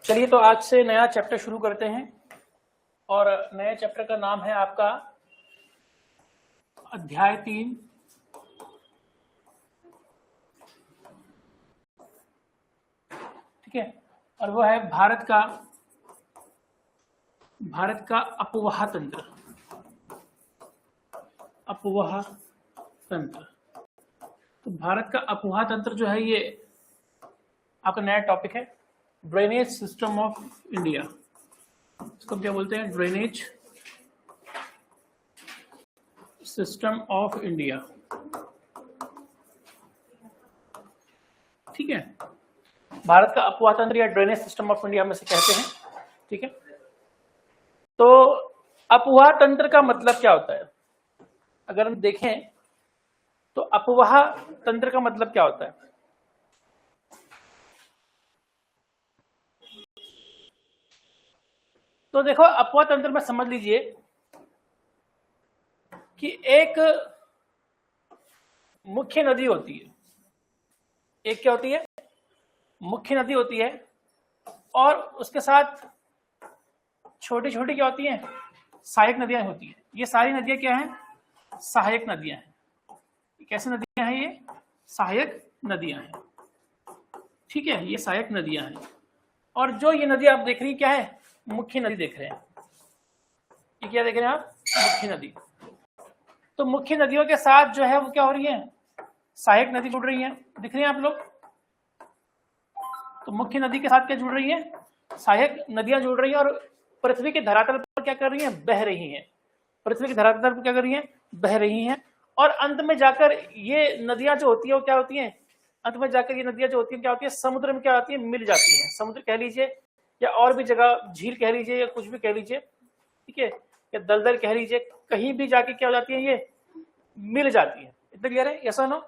चलिए तो आज से नया चैप्टर शुरू करते हैं और नए चैप्टर का नाम है आपका अध्याय 3। ठीक है, और वो है भारत का अपवाह तंत्र। अपवाह तंत्र, तो भारत का अपवाह तंत्र जो है ये आपका नया टॉपिक है। ड्रेनेज सिस्टम ऑफ इंडिया, इसको क्या बोलते हैं? Drainage system of India. ठीक है, भारत का अपवाह तंत्र या ड्रेनेज सिस्टम ऑफ इंडिया में से कहते हैं। ठीक है, तो अपवाह तंत्र का मतलब क्या होता है? अगर हम देखें तो अपवाह तंत्र का मतलब क्या होता है? तो देखो, अपवाह तंत्र में समझ लीजिए कि एक मुख्य नदी होती है। एक क्या होती है? मुख्य नदी होती है, और उसके साथ छोटी छोटी क्या होती हैं? सहायक नदियां होती हैं। ये सारी नदियां क्या हैं? सहायक नदियां हैं। कैसी नदियां हैं ये? सहायक नदियां हैं। ठीक है, ये सहायक नदियां हैं। और जो ये नदी आप देख रही क्या है? मुख्य नदी देख रहे हैं। ये क्या देख रहे हैं आप? मुख्य नदी। तो मुख्य नदियों के साथ जो है वो क्या हो रही है? सहायक नदी जुड़ रही है। दिख रही हैं आप लोग? तो मुख्य नदी के साथ क्या जुड़ रही है? सहायक नदियां जुड़ रही हैं, और पृथ्वी के धरातल पर क्या कर रही हैं? बह रही हैं। पृथ्वी के धरातल पर क्या कर रही हैं? बह रही हैं। और अंत में जाकर ये नदियां जो होती है वो क्या होती हैं? अंत में जाकर ये नदियां जो होती है क्या होती है? समुद्र में क्या होती है? मिल जाती हैं। समुद्र कह लीजिए, या और भी जगह झील कह लीजिए, या कुछ भी कह लीजिए। ठीक है, या दलदल कह लीजिए, कहीं भी जाके क्या हो जाती है? ये मिल जाती है। इतना क्लियर है? यस और नो?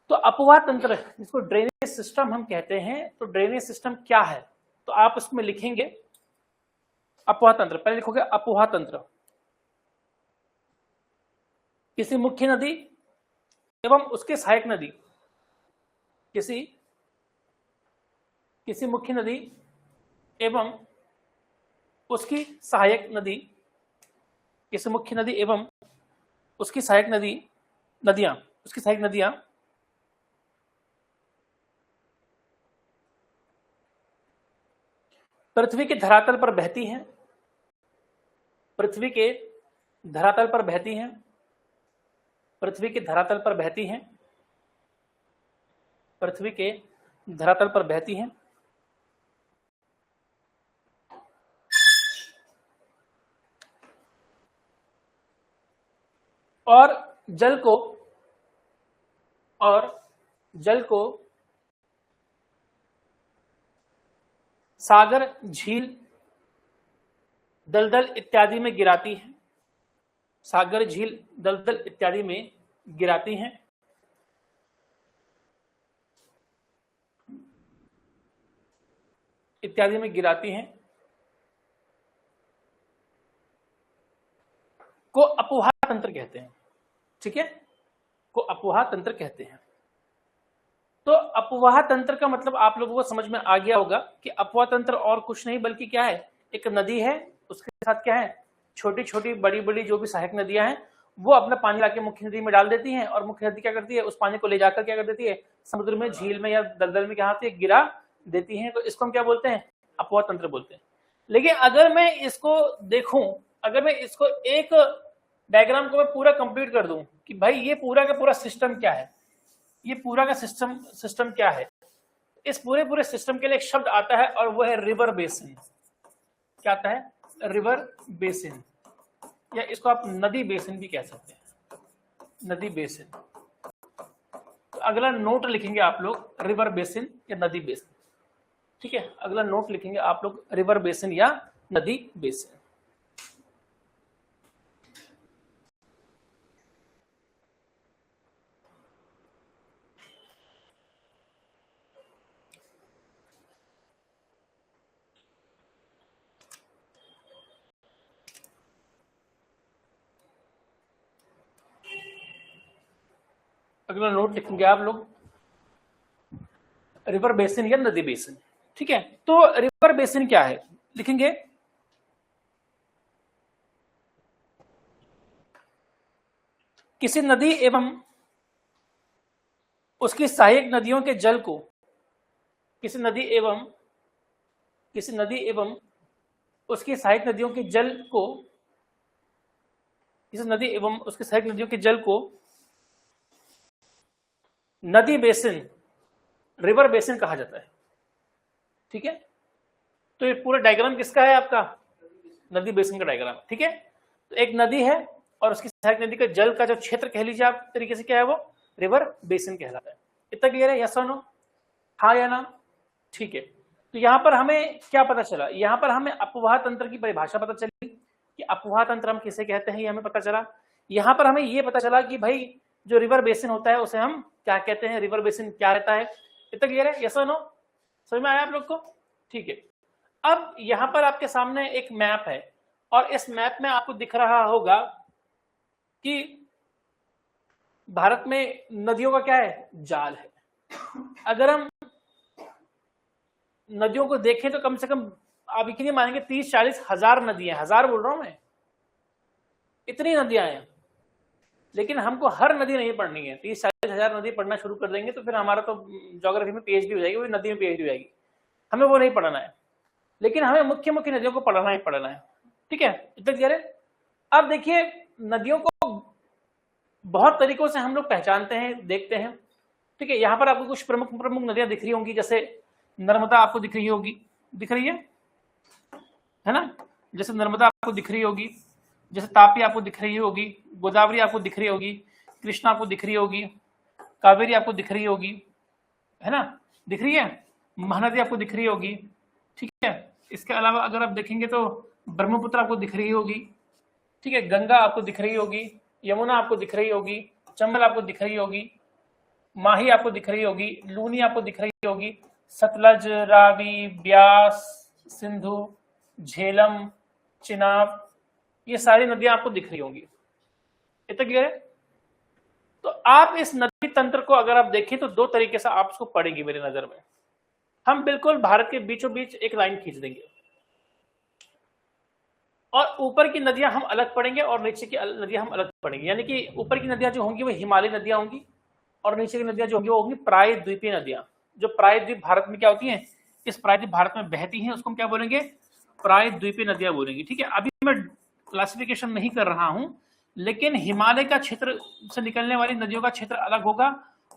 तो अपवाह तंत्र, जिसको ड्रेनेज सिस्टम हम कहते हैं, तो ड्रेनेज सिस्टम क्या है? तो आप उसमें लिखेंगे अपवाह तंत्र। पहले लिखोगे अपवाह तंत्र। किसी मुख्य नदी एवं उसके सहायक नदी, किसी मुख्य नदी एवं उसकी सहायक नदी, किसी मुख्य नदी एवं उसकी सहायक नदियां पृथ्वी के धरातल पर बहती हैं। पृथ्वी के धरातल पर बहती हैं। पृथ्वी के धरातल पर बहती हैं। पृथ्वी के धरातल पर बहती हैं। और जल को सागर, झील, दलदल इत्यादि में गिराती है। सागर, झील, दलदल इत्यादि में गिराती हैं। इत्यादि में गिराती हैं को अपवाह तंत्र कहते हैं। ठीक है, को अपवाह तंत्र कहते हैं। तो अपवाह तंत्र का मतलब आप लोगों को समझ में आ गया होगा कि अपवाह तंत्र और कुछ नहीं बल्कि क्या है? एक नदी है, उसके साथ क्या है? छोटी छोटी बड़ी बड़ी जो भी सहायक नदियां हैं वो अपना पानी लाके मुख्य नदी में डाल देती हैं, और मुख्य नदी क्या करती है? उस पानी को ले जाकर क्या कर देती है? समुद्र में, झील में या दलदल में क्या गिरा देती है। तो इसको हम क्या बोलते हैं? अपवाह तंत्र बोलते हैं। लेकिन अगर मैं इसको देखूं, अगर मैं इसको एक डायग्राम को मैं पूरा कंप्लीट कर दूं कि भाई ये पूरा का पूरा सिस्टम क्या है, ये पूरा का सिस्टम क्या है, इस पूरे सिस्टम के लिए एक शब्द आता है और वो है रिवर बेसिन। क्या आता है? रिवर बेसिन, या इसको आप नदी बेसिन भी कह सकते हैं। नदी बेसिन। तो अगला नोट लिखेंगे आप लोग रिवर बेसिन या नदी बेसिन। ठीक है, अगला नोट लिखेंगे आप लोग रिवर बेसिन या नदी बेसिन। अगला नोट लिखेंगे आप लोग रिवर बेसिन या नदी बेसिन। ठीक है, तो रिवर बेसिन क्या है लिखेंगे, किसी नदी एवं उसकी सहायक नदियों के जल को, किसी नदी एवं उसकी सहायक नदियों के जल को, किसी नदी एवं उसकी सहायक नदियों के जल को नदी बेसिन, रिवर बेसिन कहा जाता है। ठीक है, तो ये पूरा डायग्राम किसका है आपका, नदी बेसिन का डायग्राम। ठीक है, तो एक नदी है और उसकी सहायक नदी का जल का जो क्षेत्र कह लीजिए आप तरीके से क्या है, वो रिवर बेसिन कहलाता है। इतना क्लियर है, यस और नो, हाँ या ना? ठीक है, तो यहां पर हमें क्या पता चला, यहां पर हमें अपवाह तंत्र की परिभाषा पता चली कि अपवाह तंत्र हम किसे कहते हैं, ये हमें पता चला। यहां पर हमें ये पता चला कि भाई जो रिवर बेसिन होता है उसे हम क्या कहते हैं, रिवर बेसिन क्या रहता है। इतना क्लियर है, यस और नो, समझ में आया आप लोग को? ठीक है, अब यहां पर आपके सामने एक मैप है और इस मैप में आपको दिख रहा होगा कि भारत में नदियों का क्या है, जाल है। अगर हम नदियों को देखें तो कम से कम आप यकीन नहीं मानेंगे 30-40 हजार नदियां, हजार बोल रहा हूं मैं, इतनी नदियां हैं। लेकिन हमको हर नदी नहीं पढ़नी है, 30-40 हजार नदी पढ़ना शुरू कर देंगे तो फिर हमारा तो ज्योग्राफी में पीएचडी हो जाएगी, वो नदी में पीएचडी हो जाएगी। हमें वो नहीं पढ़ना है, लेकिन हमें मुख्य मुख्य नदियों को पढ़ना ही पढ़ना है। ठीक है, इतना क्लियर है? अब देखिए, नदियों को बहुत तरीकों से हम लोग पहचानते हैं, देखते हैं। ठीक है, यहाँ पर आपको कुछ प्रमुख प्रमुख नदियां दिख रही होंगी, जैसे नर्मदा आपको दिख रही होगी, दिख रही है ना, जैसे नर्मदा आपको दिख रही होगी, जैसे तापी आपको दिख रही होगी, गोदावरी आपको दिख रही होगी, कृष्णा आपको दिख रही होगी, कावेरी आपको दिख रही होगी, है ना, दिख रही है, महानदी आपको दिख रही होगी। ठीक है, इसके अलावा अगर आप देखेंगे तो ब्रह्मपुत्र आपको दिख रही होगी। ठीक है, गंगा आपको दिख रही होगी, यमुना आपको दिख रही होगी, चंबल आपको दिख रही होगी, माही आपको दिख रही होगी, लूनी आपको दिख रही होगी, सतलज, रावी, ब्यास, सिंधु, झेलम, चिनाब, ये सारी नदियां आपको दिख रही होंगी। इतना क्लियर है? तो आप इस नदी तंत्र को अगर आप देखें तो दो तरीके से आप उसको पढ़ेंगे मेरी नजर में। हम बिल्कुल भारत के बीचों बीच एक लाइन खींच देंगे और ऊपर की नदियां हम अलग पढ़ेंगे और नीचे की नदियां हम अलग पढ़ेंगे। यानी कि ऊपर की नदियां जो होंगी वो हिमालयी नदियां होंगी और नीचे की नदियां जो होंगी वो होंगी प्रायद्वीपीय नदियां। जो प्रायद्वीप भारत में क्या होती हैं, इस प्रायद्वीप भारत में बहती हैं, उसको हम क्या बोलेंगे, प्रायद्वीपीय नदियां बोलेंगे। ठीक है, अभी मैं क्लासिफिकेशन नहीं कर रहा हूं, लेकिन हिमालय का क्षेत्र से निकलने वाली नदियों का क्षेत्र अलग होगा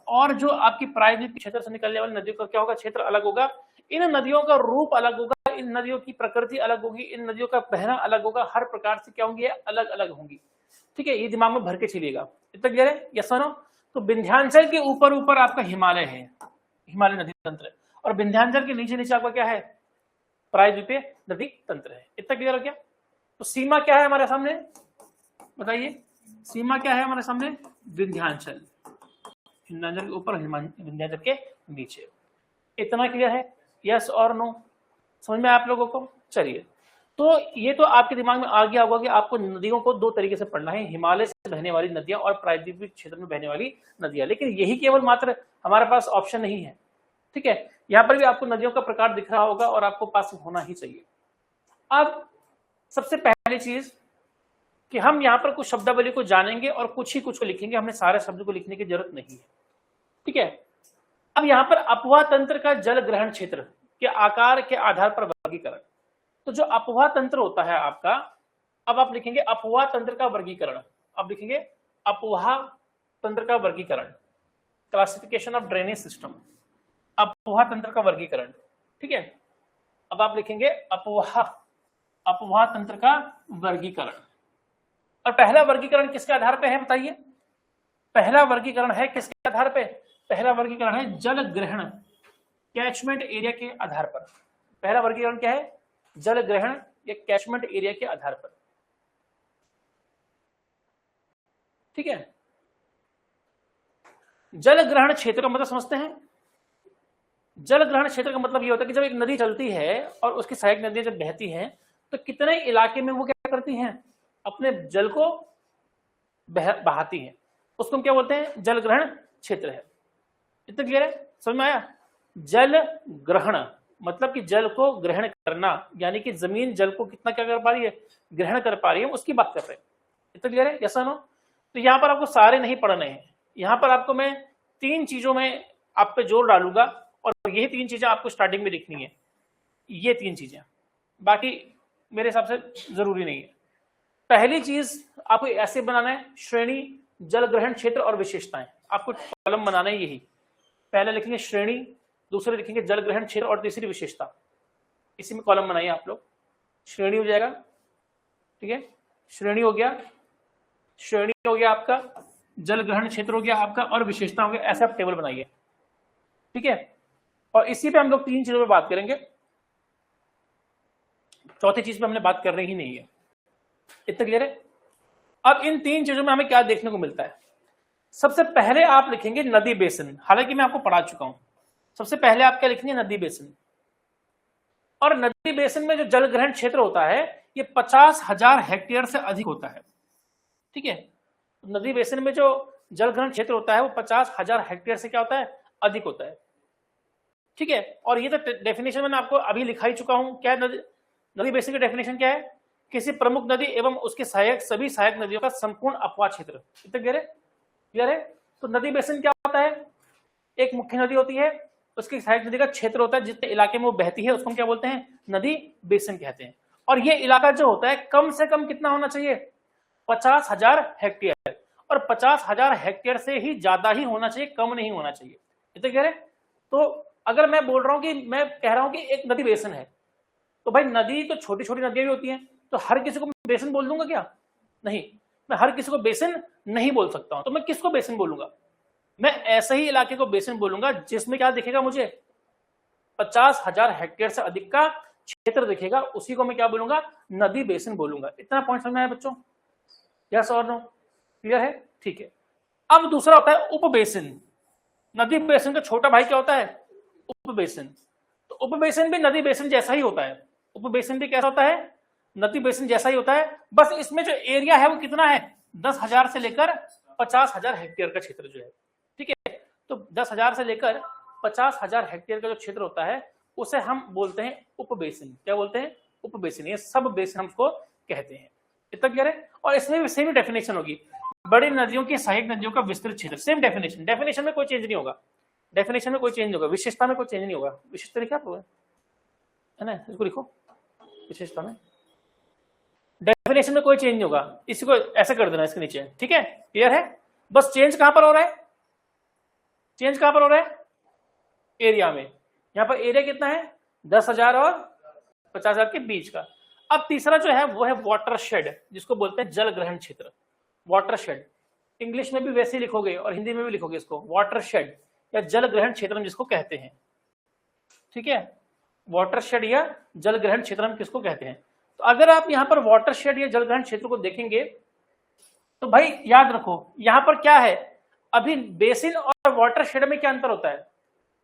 और जो आपकी प्रायद्वीप के क्षेत्र से निकलने वाली नदियों का क्या होगा, क्षेत्र अलग होगा। इन नदियों का रूप अलग होगा, इन नदियों की प्रकृति अलग होगी, इन नदियों का बहना अलग होगा, हर प्रकार से क्या होंगी, अलग अलग होंगी। ठीक है, ये दिमाग में भर के चलिएगा। इतना क्लियर है, यस और नो? तो विंध्याचल के ऊपर ऊपर आपका हिमालय है, हिमालय नदी तंत्र, और विंध्याचल के नीचे नीचे आपका क्या है, प्रायद्वीपीय नदी तंत्र है। इतना क्लियर हो गया? तो सीमा क्या है हमारे सामने, बताइए, सीमा क्या है हमारे सामने, विंध्याचल, हिमालय के ऊपर, विंध्याचल के नीचे। इतना क्लियर है, यस और नो? समझ में आप लोगों को? चलिए, तो ये तो आपके दिमाग में आ गया होगा कि आपको नदियों को दो तरीके से पढ़ना है, हिमालय से बहने वाली नदियां और प्रायद्वीपीय क्षेत्र में बहने वाली नदियां। लेकिन यही केवल मात्र हमारे पास ऑप्शन नहीं है। ठीक है, यहां पर भी आपको नदियों का प्रकार दिख रहा होगा और आपको पास होना ही चाहिए। अब सबसे पहली चीज कि हम यहाँ पर कुछ शब्दावली को जानेंगे और कुछ ही कुछ को लिखेंगे, हमें सारे शब्द को लिखने की जरूरत नहीं है। ठीक है, अब यहाँ पर अपवाह तंत्र का जल ग्रहण क्षेत्र के आकार के आधार पर वर्गीकरण। तो जो अपवाह तंत्र होता है आपका, अब आप लिखेंगे अपवाह तंत्र का वर्गीकरण, अब लिखेंगे अपवाह तंत्र का वर्गीकरण, क्लासिफिकेशन ऑफ ड्रेनेज सिस्टम, अपवाह तंत्र का वर्गीकरण। ठीक है, अब आप लिखेंगे अपवाह तंत्र का वर्गीकरण। और पहला वर्गीकरण किसके आधार पे है बताइए, पहला वर्गीकरण है किसके आधार पे, पहला वर्गीकरण है जल ग्रहण कैचमेंट एरिया के आधार पर। पहला वर्गीकरण क्या है, जल ग्रहण या कैचमेंट एरिया के आधार पर। ठीक है, जल ग्रहण क्षेत्र का मतलब समझते हैं। जल ग्रहण क्षेत्र का मतलब ये होता है कि जब एक नदी चलती है और उसकी सहायक नदियां जब बहती हैं तो कितने इलाके में वो क्या करती हैं, अपने जल को बहाती हैं, उसको हम क्या बोलते हैं, जल ग्रहण क्षेत्र है। इतना क्लियर है, समझ में आया? जल ग्रहण मतलब कि जल को ग्रहण करना, यानी कि जमीन जल को कितना क्या कर पा रही है, ग्रहण कर पा रही है, उसकी बात कर रहे हैं। इतना क्लियर है? Yes no? तो यहाँ पर आपको सारे नहीं पढ़ने हैं, यहाँ पर आपको मैं 3 चीजों में आप पे जोर डालूंगा और यही 3 चीजें आपको स्टार्टिंग में लिखनी है, ये 3 चीजें, बाकी मेरे हिसाब से जरूरी नहीं है। पहली चीज आपको ऐसे बनाना है, श्रेणी, जल ग्रहण क्षेत्र और विशेषताएं, आपको कॉलम बनाना है यही। पहले लिखेंगे श्रेणी, दूसरे लिखेंगे जल ग्रहण क्षेत्र और तीसरी विशेषता, इसी में कॉलम बनाइए आप लोग। श्रेणी हो जाएगा, ठीक है, श्रेणी हो गया, श्रेणी हो गया आपका, जल ग्रहण क्षेत्र हो गया आपका, और विशेषता हो गया, ऐसे आप टेबल बनाइए, ठीक है। और इसी पे हम लोग 3 चीजों पे बात करेंगे, चौथी चीज पे हमने बात करनी ही नहीं है। इतना क्लियर है? अब इन 3 चीजों में हमें क्या देखने को मिलता है? सबसे पहले आप लिखेंगे नदी बेसिन, हालांकि मैं आपको पढ़ा चुका हूं। सबसे पहले आप क्या लिखेंगे? नदी बेसिन। और नदी बेसिन में जो जल ग्रहण क्षेत्र होता है ये 50,000 हेक्टेयर से अधिक होता है, ठीक है। नदी बेसिन में जो जल ग्रहण क्षेत्र होता है वो 50,000 हेक्टेयर से क्या होता है? अधिक होता है, ठीक है। और ये तो डेफिनेशन मैंने आपको अभी लिखा ही चुका हूं। क्या है नदी बेसिन की डेफिनेशन? क्या है? किसी प्रमुख नदी एवं उसके सहायक सभी सहायक नदियों का संपूर्ण अपवाद क्षेत्र। इतना क्लियर है? तो नदी बेसिन क्या होता है? एक मुख्य नदी होती है, उसकी सहायक नदी का क्षेत्र होता है, जितने इलाके में वो बहती है उसको हम क्या बोलते हैं? नदी बेसिन कहते हैं। और ये इलाका जो होता है कम से कम कितना होना चाहिए? 50,000 हेक्टेयर, और 50,000 हेक्टेयर से ही ज्यादा ही होना चाहिए, कम नहीं होना चाहिए। इतना क्लियर है? तो अगर मैं बोल रहा हूं कि मैं कह रहा हूं कि एक नदी बेसिन है, तो भाई नदी तो छोटी छोटी नदियां भी होती हैं, तो हर किसी को बेसिन बोल दूंगा क्या? नहीं, मैं हर किसी को बेसिन नहीं बोल सकता हूं। तो मैं किसको बेसिन बोलूंगा? मैं ऐसे ही इलाके को बेसिन बोलूंगा जिसमें क्या दिखेगा मुझे? 50,000 हेक्टेयर से अधिक का क्षेत्र दिखेगा, उसी को मैं क्या बोलूंगा? नदी बेसिन बोलूंगा। इतना पॉइंट समझ में आया बच्चों? यस और नो? क्लियर है? ठीक है। अब दूसरा होता है उप बेसिन। नदी बेसिन का छोटा भाई क्या होता है? उप बेसिन। तो उप बेसिन भी नदी बेसिन जैसा ही होता है। उप बेसिन भी कैसा होता है? नदी बेसिन जैसा ही होता है, बस इसमें जो एरिया है वो कितना है? 10,000 से लेकर 50,000 हेक्टेयर का क्षेत्र जो है, ठीक है। तो 10,000 से लेकर 50,000 हेक्टेयर का जो क्षेत्र होता है उसे हम बोलते हैं उप बेसिन। क्या बोलते हैं? उप बेसिन। ये सब बेसिन हम उसको कहते हैं। इतना क्लियर है? और इसमें भी सेम डेफिनेशन होगी, बड़ी नदियों की सहायक नदियों का विस्तृत क्षेत्र। सेम डेफिनेशन, डेफिनेशन में कोई चेंज नहीं होगा, डेफिनेशन में कोई चेंज नहीं होगा, विशेषता में कोई चेंज नहीं होगा। विशेषता लिखा है ना, इसको लिखो विशेषता में। डेफिनेशन में कोई चेंज नहीं होगा, इसी को ऐसे कर देना इसके नीचे, ठीक है। क्लियर है? बस चेंज कहां पर हो रहा है? चेंज कहां पर हो रहा है? एरिया में। यहां पर एरिया कितना है? 10,000 और 50,000 के बीच का। अब तीसरा जो है वो है वाटरशेड, जिसको बोलते हैं जल ग्रहण क्षेत्र। वाटरशेड इंग्लिश में भी वैसे ही लिखोगे और हिंदी में भी लिखोगे इसको, वाटरशेड या जल ग्रहण क्षेत्र हम जिसको कहते हैं, ठीक है। वाटरशेड या जल ग्रहण क्षेत्र हम किसको कहते हैं? तो अगर आप यहां पर वाटरशेड या जल ग्रहण क्षेत्र को देखेंगे तो भाई याद रखो यहां पर क्या है, अभी बेसिन और वाटरशेड में क्या अंतर होता है?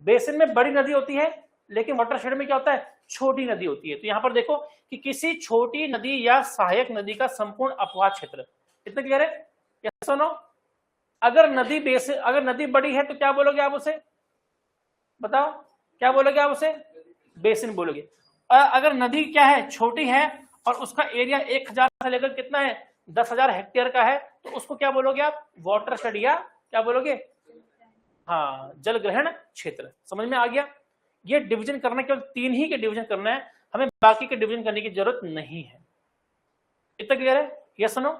बेसिन में बड़ी नदी होती है, लेकिन वाटरशेड में क्या होता है? छोटी नदी होती है। तो यहां पर देखो कि किसी छोटी नदी या सहायक नदी का संपूर्ण अपवाद क्षेत्र। इतना क्लियर है? यस और नो? अगर नदी बेसिन, अगर नदी बड़ी है तो क्या बोलोगे आप उसे? बताओ क्या बोलोगे आप उसे? बेसिन बोलोगे। और अगर नदी क्या है? छोटी है और उसका एरिया 1,000 से लेकर कितना है? 10,000 हेक्टेयर का है, तो उसको क्या बोलोगे आप? वाटरशेड या क्या बोलोगे? हाँ, जल ग्रहण क्षेत्र। समझ में आ गया? ये डिवीजन करना, केवल 3 ही के डिवीजन करना है, हमें बाकी के डिवीजन करने की जरूरत नहीं है। इतना क्लियर है? Yes no?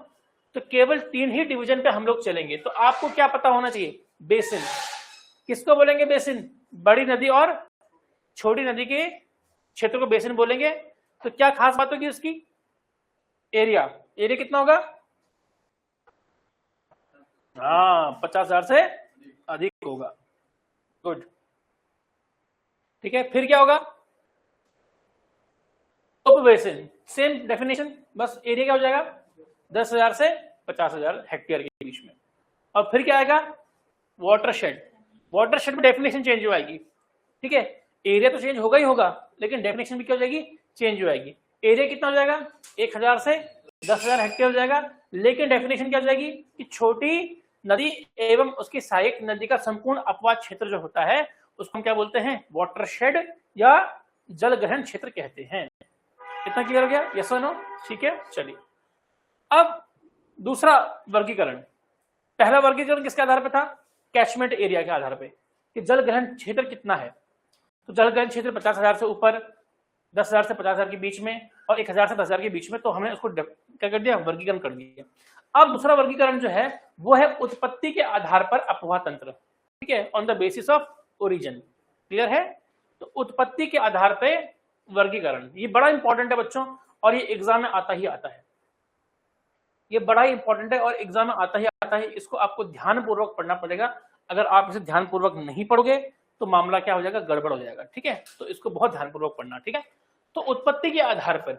तो केवल 3 ही डिवीजन पे हम लोग चलेंगे। तो आपको क्या पता होना चाहिए? बेसिन किसको बोलेंगे? बेसिन बड़ी नदी और छोटी नदी के क्षेत्र को बेसिन बोलेंगे। तो क्या खास बात होगी उसकी? एरिया। एरिया कितना होगा? हाँ, 50,000 से अधिक होगा। गुड, ठीक है। फिर क्या होगा? उप बेसिन, सेम डेफिनेशन, बस एरिया क्या हो जाएगा? 10,000 से 50,000 हेक्टेयर के बीच में। और फिर क्या आएगा? वाटरशेड। वाटरशेड में डेफिनेशन चेंज हो आएगी, ठीक है। एरिया तो चेंज होगा ही होगा, लेकिन डेफिनेशन भी क्या हो जाएगी? चेंज हो जाएगी। एरिया कितना हो जाएगा? 1,000 से 10,000 हेक्टेयर हो जाएगा, लेकिन डेफिनेशन क्या हो जाएगी? कि छोटी नदी एवं उसकी सहायक नदी का संपूर्ण अपवाद क्षेत्र जो होता है उसको हम क्या बोलते हैं? वाटरशेड या जल ग्रहण क्षेत्र कहते हैं। इतना क्लियर हो गया? यस और नो? ठीक है, चलिए अब दूसरा वर्गीकरण। पहला वर्गीकरण किसके आधार पर था? कैचमेंट एरिया के आधार पे कि जल ग्रहण क्षेत्र कितना है। तो जल ग्रहण क्षेत्र 50,000 से ऊपर, 10,000 से 50,000 के बीच में और 1,000 से 10,000 के बीच में, तो हमने उसको क्या कर दिया? वर्गीकरण कर दिया। अब दूसरा वर्गीकरण जो है वो है उत्पत्ति के आधार पर अपवाह तंत्र, ठीक है, on the basis of origin. Clear है? तो उत्पत्ति के आधार पे वर्गीकरण, ये बड़ा इंपॉर्टेंट है बच्चों, और ये एग्जाम में आता ही आता है। ये बड़ा ही इंपॉर्टेंट है और एग्जाम में आता ही आता है। इसको आपको ध्यानपूर्वक पढ़ना पड़ेगा। अगर आप इसे ध्यानपूर्वक नहीं पढ़ोगे तो मामला क्या हो जाएगा? गड़बड़ हो जाएगा। ठीक है, तो इसको बहुत ध्यानपूर्वक पढ़ना। ठीक है, तो उत्पत्ति के आधार पर,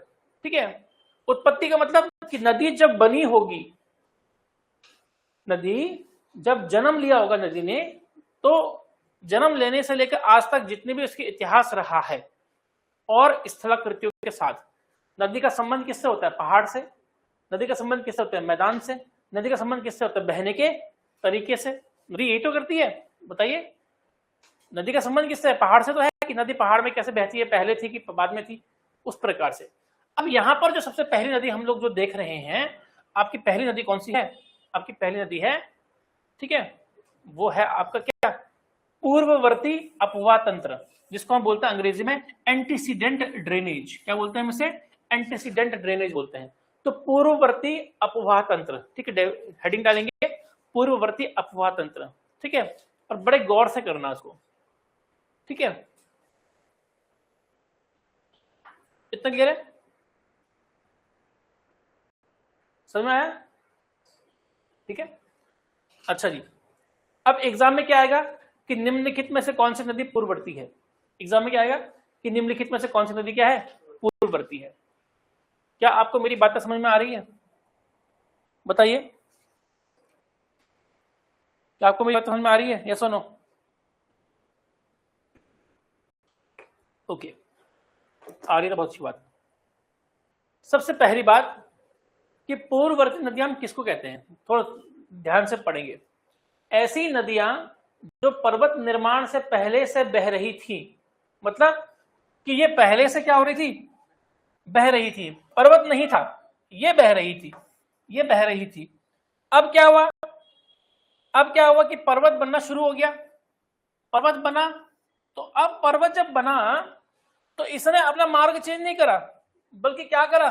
ठीक है, उत्पत्ति का मतलब कि नदी जब बनी होगी, नदी जब जन्म लिया होगा नदी ने, तो जन्म लेने से लेकर आज तक जितने भी उसके इतिहास रहा है और स्थलाकृतियों के साथ, नदी का संबंध किससे होता है? पहाड़ से। नदी का संबंध किससे होता है? मैदान से। नदी का संबंध किससे होता है? बहने के तरीके से। नदी यही तो करती है, बताइए। नदी का संबंध किससे है? पहाड़ से तो है कि नदी पहाड़ में कैसे बहती है, पहले थी कि बाद में थी, उस प्रकार से। अब यहाँ पर जो सबसे पहली नदी हम लोग जो देख रहे हैं, आपकी पहली नदी कौन सी है? आपकी पहली नदी है, ठीक है, वो है आपका क्या? पूर्ववर्ती अपवाह तंत्र, जिसको हम बोलते हैं अंग्रेजी में एंटीसीडेंट ड्रेनेज। क्या बोलते हैं हम इसे? एंटीसीडेंट ड्रेनेज बोलते हैं। तो पूर्ववर्ती अपवाह तंत्र, ठीक है, हेडिंग डालेंगे पूर्ववर्ती अपवाह तंत्र, ठीक है, और बड़े गौर से करना उसको, ठीक है। इतना क्लियर है? समझ में आया? ठीक है, अच्छा जी। अब एग्जाम में क्या आएगा कि निम्नलिखित में से कौन सी नदी पूर्ववर्ती है? एग्जाम में क्या आएगा कि निम्नलिखित में से कौन सी नदी क्या है? पूर्ववर्ती है। क्या आपको मेरी बात समझ में आ रही है? बताइए, क्या आपको मेरी बात समझ में आ रही है? यस और नो? ओके, आ रही है, बहुत अच्छी बात। सबसे पहली बात कि पूर्ववर्ती नदियां हम किसको कहते हैं, थोड़ा ध्यान से पढ़ेंगे। ऐसी नदियां जो पर्वत निर्माण से पहले से बह रही थी, मतलब कि ये पहले से क्या हो रही थी? बह रही थी। पर्वत नहीं था, ये बह रही थी, ये बह रही थी। अब क्या हुआ? अब क्या हुआ कि पर्वत बनना शुरू हो गया। पर्वत बना, तो अब पर्वत जब बना तो इसने अपना मार्ग चेंज नहीं करा, बल्कि क्या करा?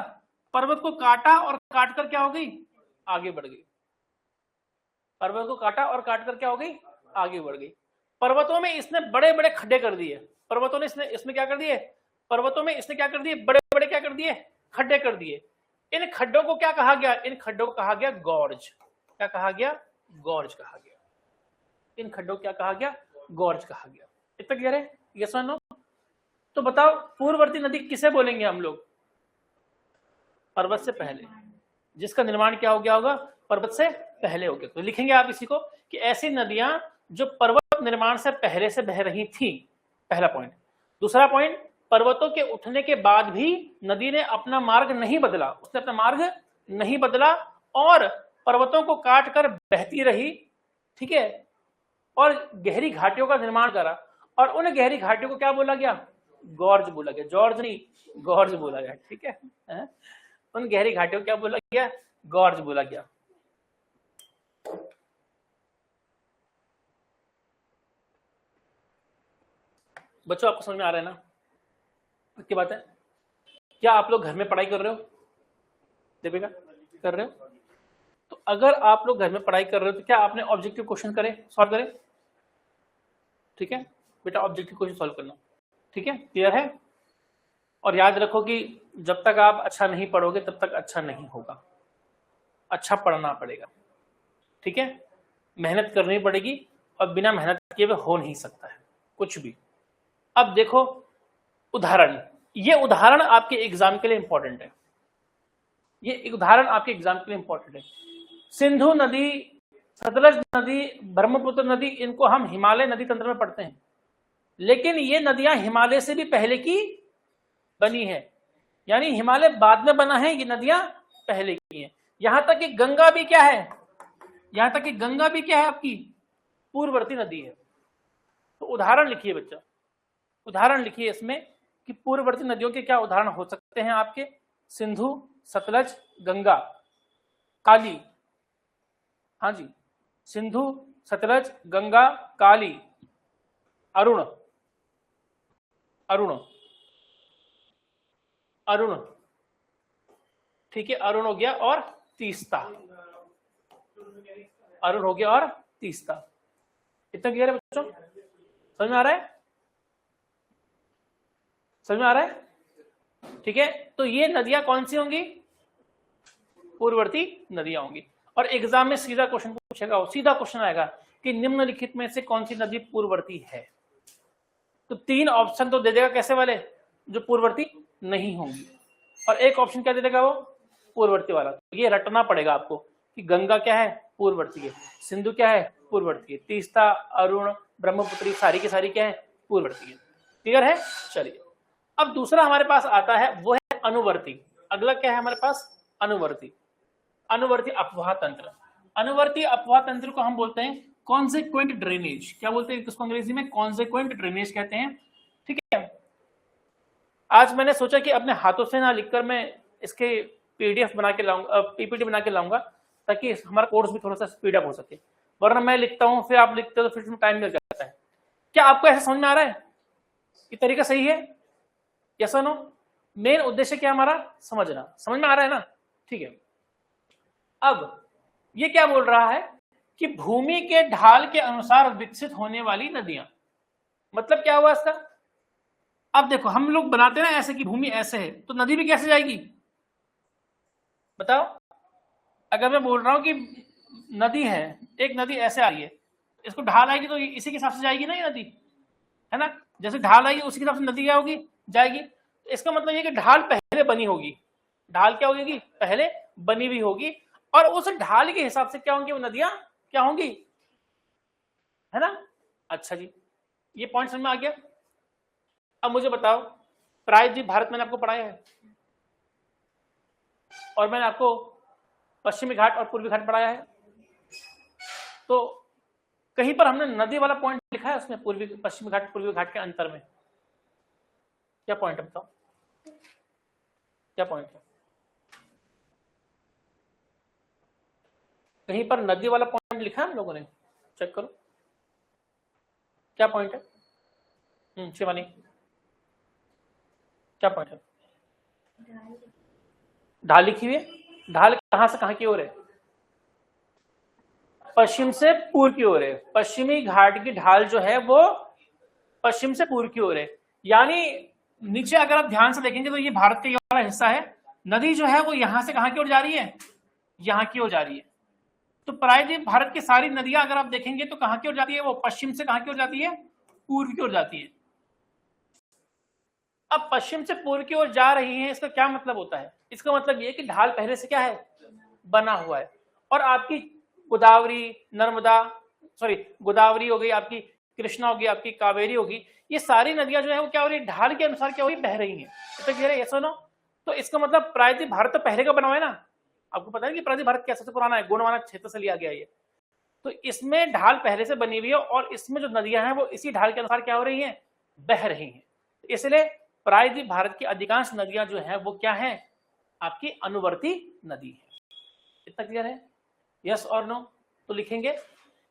पर्वत को काटा और काट कर क्या हो गई? आगे बढ़ गई। पर्वत को काटा और काट कर क्या हो गई? आगे बढ़ गई। पर्वतों में इसने बड़े बड़े खड्डे कर दिए। पर्वतों ने इसमें क्या कर दिए? पर्वतों में इसने क्या कर दिए? बड़े बड़े क्या कर दिए? खड्डे कर दिए। इन खड्डों को क्या कहा गया? इन खड्डों को कहा गया गॉर्ज। क्या कहा गया? गॉर्ज कहा गया। इन खड्डों को क्या कहा गया? गॉर्ज कहा गया। इतना क्लियर है? यस और नो? तो बताओ, पूर्ववर्ती नदी किसे बोलेंगे हम लोग? पर्वत से पहले, जिसका निर्माण क्या हो गया होगा? पर्वत से पहले हो गया। तो लिखेंगे आप इसी को कि ऐसी नदियां जो पर्वत निर्माण से पहले से बह रही थी, पहला पॉइंट। दूसरा पॉइंट, पर्वतों के उठने के बाद भी नदी ने अपना मार्ग नहीं बदला, उसने अपना मार्ग नहीं बदला और पर्वतों को काट कर बहती रही, ठीक है, और गहरी घाटियों का निर्माण करा। और उन गहरी घाटियों को क्या बोला गया? गॉर्ज बोला गया। जॉर्ज नहीं, गॉर्ज बोला गया, ठीक है। उन गहरी घाटियों को क्या बोला गया? गॉर्ज बोला गया। बच्चों, आपको समझ में आ रहा है ना? क्या बात है? क्या आप लोग घर में पढ़ाई कर रहे हो? दीपिका, कर रहे हो? तो अगर आप लोग घर में पढ़ाई कर रहे हो तो क्या आपने ऑब्जेक्टिव क्वेश्चन करे, सॉल्व करे? ठीक है बेटा, ऑब्जेक्टिव क्वेश्चन सॉल्व करना, ठीक है, क्लियर है? और याद रखो कि जब तक आप अच्छा नहीं पढ़ोगे तब तक अच्छा नहीं होगा। अच्छा पढ़ना पड़ेगा, ठीक है, मेहनत करनी पड़ेगी और बिना मेहनत किए हुए हो नहीं सकता है कुछ भी। अब देखो उदाहरण, ये उदाहरण आपके एग्जाम के लिए इंपॉर्टेंट है। ये एक उदाहरण आपके एग्जाम के लिए इंपॉर्टेंट है। सिंधु नदी, सतलज नदी, ब्रह्मपुत्र नदी, इनको हम हिमालय नदी तंत्र में पढ़ते हैं, लेकिन ये नदियां हिमालय से भी पहले की बनी है, यानी हिमालय बाद में बना है, ये नदियां पहले की हैं। यहां तक कि गंगा भी क्या है? यहां तक कि गंगा भी क्या है? आपकी पूर्ववर्ती नदी है। तो उदाहरण लिखिए बच्चा, उदाहरण लिखिए इसमें कि पूर्ववर्ती नदियों के क्या उदाहरण हो सकते हैं आपके? सिंधु, सतलज, गंगा, काली। हाँ जी, सिंधु, सतलज, गंगा, काली, अरुण, अरुण, अरुण, ठीक है, अरुण हो गया और तीस्ता, अरुण हो गया और तीस्ता। इतना क्लियर है बच्चों? समझ में आ रहा है? समझ में आ रहा है? ठीक है, तो ये नदियां कौन सी होंगी? पूर्ववर्ती नदियां होंगी। और एग्जाम में सीधा क्वेश्चन पूछेगा, सीधा क्वेश्चन आएगा कि निम्नलिखित में से कौन सी नदी पूर्ववर्ती है? तो 3 ऑप्शन तो दे देगा कैसे वाले, जो पूर्ववर्ती नहीं होंगी, और एक ऑप्शन क्या दे देगा? वो पूर्ववर्ती वाला। तो ये रटना पड़ेगा आपको कि गंगा क्या है? पूर्ववर्ती है। सिंधु क्या है? पूर्ववर्ती है। तीस्ता, अरुण, ब्रह्मपुत्री सारी की सारी क्या है? पूर्ववर्ती है। क्लियर है? चलिए, अब दूसरा हमारे पास आता है, वो है अनुवर्ती। अगला क्या है हमारे पास? अनुवर्ती। अनुवर्ती अपवाह तंत्र। अनुवर्ती अपवाह तंत्र को हम बोलते हैं कॉन्सेक्वेंट ड्रेनेज। क्या बोलते हैं इसको अंग्रेजी में? कॉन्सेक्वेंट ड्रेनेज कहते हैं। ठीक है, आज मैंने सोचा कि अपने हाथों से ना लिखकर मैं इसके पीडीएफ बना के लाऊंगा, पीपीटी बना के लाऊंगा, ताकि हमारा कोर्स भी थोड़ा सा स्पीड अप हो सके। वरना मैं लिखता हूँ, फिर आप लिखते हो, तो फिर टाइम लग जाता है। क्या आपको ऐसा समझ में आ रहा है? ये तरीका सही है? यस और नो? मेन उद्देश्य क्या हमारा? समझना। समझ में आ रहा है ना? ठीक है, अब ये क्या बोल रहा है कि भूमि के ढाल के अनुसार विकसित होने वाली नदियां। मतलब क्या हुआ इसका? अब देखो, हम लोग बनाते हैं ना ऐसे कि भूमि ऐसे है, तो नदी भी कैसे जाएगी? बताओ। अगर मैं बोल रहा हूं कि नदी है, एक नदी ऐसे आ रही है, इसको ढाल आएगी तो इसी के हिसाब से जाएगी ना ये नदी, है ना? जैसे ढाल आएगी उसी के हिसाब से नदी क्या होगी? जाएगी। तो इसका मतलब ये कि ढाल पहले बनी होगी। ढाल क्या होगी? पहले बनी हुई होगी, और उस ढाल के हिसाब से क्या होंगी? वो नदियां क्या होंगी, है ना? अच्छा जी, ये पॉइंट समझ में आ गया। अब मुझे बताओ, प्रायद्वीप भारत मैंने आपको पढ़ाया है, और मैंने आपको पश्चिमी घाट और पूर्वी घाट पढ़ाया है, तो कहीं पर हमने नदी वाला पॉइंट लिखा है उसमें? पूर्वी पश्चिमी घाट पूर्वी घाट के अंतर में क्या पॉइंट है? बताओ, क्या पॉइंट है? कहीं पर नदी वाला पॉइंट लिखा है हम लोगों ने? चेक करो, क्या पॉइंट है? शिवानी, क्या पॉइंट है? ढाल लिखी हुई है। ढाल कहां से कहां की ओर है? पश्चिम से पूर्व की ओर है। पश्चिमी घाट की ढाल जो है वो पश्चिम से पूर्व की ओर है। यानी नीचे अगर आप ध्यान से देखेंगे तो ये भारत का ये वाला हिस्सा है, नदी जो है वो यहां से कहां की ओर जा रही है? यहां की ओर जा रही है। तो प्रायद्वीप भारत की सारी नदियां अगर आप देखेंगे तो कहां की ओर जाती है? वो पश्चिम से कहां की ओर जाती है? पूर्व की ओर जाती है। अब पश्चिम से पूर्व की ओर जा रही है, इसका क्या मतलब होता है? इसका मतलब ये कि ढाल पहले से क्या है? बना हुआ है। और आपकी गोदावरी, नर्मदा, सॉरी गोदावरी हो गई, आपकी कृष्णा होगी, आपकी कावेरी होगी, ये सारी नदियां जो है वो क्या हो रही है? ढाल के अनुसार क्या हो रही? बह रही हैं। तो कह रहे हैं नो? तो इसका मतलब प्रायद्वीप भारत तो पहले का बना हुआ है ना। आपको पता है कि प्रायद्वीप भारत कैसे पुराना है? गोंडवाना क्षेत्र से लिया गया ये। तो इसमें ढाल पहले से बनी हुई है, और इसमें जो नदियां हैं वो इसी ढाल के अनुसार क्या हो रही हैं? बह रही हैं। इसलिए प्रायद्वीप भारत की अधिकांश नदियां जो है वो क्या है? आपकी अनुवर्ती नदी है। इतना क्लियर है? यस और नो? तो लिखेंगे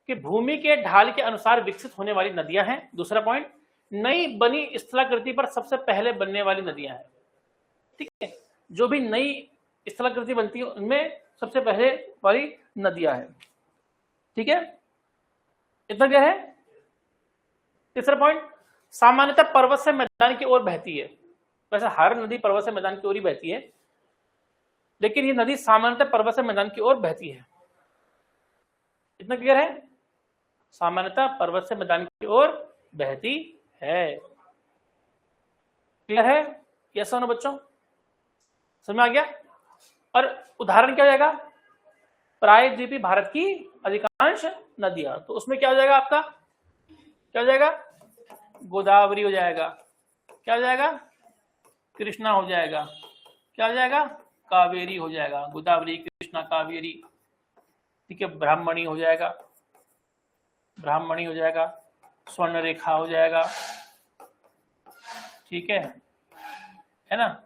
कि भूमि के ढाल के अनुसार विकसित होने वाली नदियां हैं। दूसरा पॉइंट, नई बनी स्थलाकृति पर सबसे पहले बनने वाली नदियां हैं। ठीक है, जो भी नई स्थलाकृति बनती है उनमें सबसे पहले वाली नदियां हैं। ठीक है, इतना क्या है? तीसरा पॉइंट, सामान्यतः पर्वत से मैदान की ओर बहती है। वैसे हर नदी पर्वत से मैदान की ओर ही बहती है, लेकिन ये नदी सामान्यतः पर्वत से मैदान की ओर बहती है। इतना क्लियर है? सामान्यतः पर्वत से मैदान की ओर बहती है। क्लियर है? यस और नो बच्चों? समझ में आ गया? और उदाहरण क्या हो जाएगा? प्रायद्वीपीय भारत की अधिकांश नदियां, तो उसमें क्या हो जाएगा आपका? क्या हो जाएगा? गोदावरी हो जाएगा। क्या हो जाएगा? कृष्णा हो जाएगा। क्या हो जाएगा? कावेरी हो जाएगा। गोदावरी, कृष्णा, कावेरी। ठीक है, ब्राह्मणी हो जाएगा, ब्राह्मणी हो जाएगा, स्वर्ण रेखा हो जाएगा। ठीक है, है ना,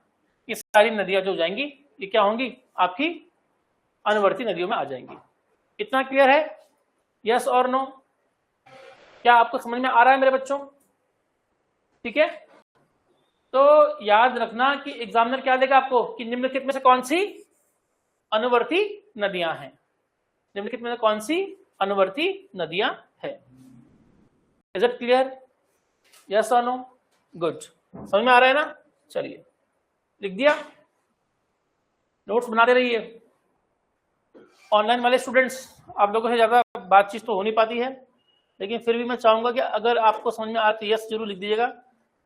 ये सारी नदियां जो जाएंगी ये क्या होंगी, आपकी अनुवर्ती नदियों में आ जाएंगी। इतना क्लियर है, यस और नो? क्या आपको समझ में आ रहा है मेरे बच्चों? ठीक है, तो याद रखना कि एग्जामिनर क्या देगा आपको कि निम्नलिखित में से कौन सी अनुवर्ती नदियां हैं, निम्नलिखित में से कौन सी अनुवर्ती नदियां है। इज इट क्लियर, यस और नो? गुड, समझ में आ रहा है ना? चलिए लिख दिया, नोट्स बनाते रहिए। ऑनलाइन वाले स्टूडेंट्स, आप लोगों से ज्यादा बातचीत तो हो नहीं पाती है, लेकिन फिर भी मैं चाहूंगा कि अगर आपको समझ में आती है यस जरूर लिख दीजिएगा।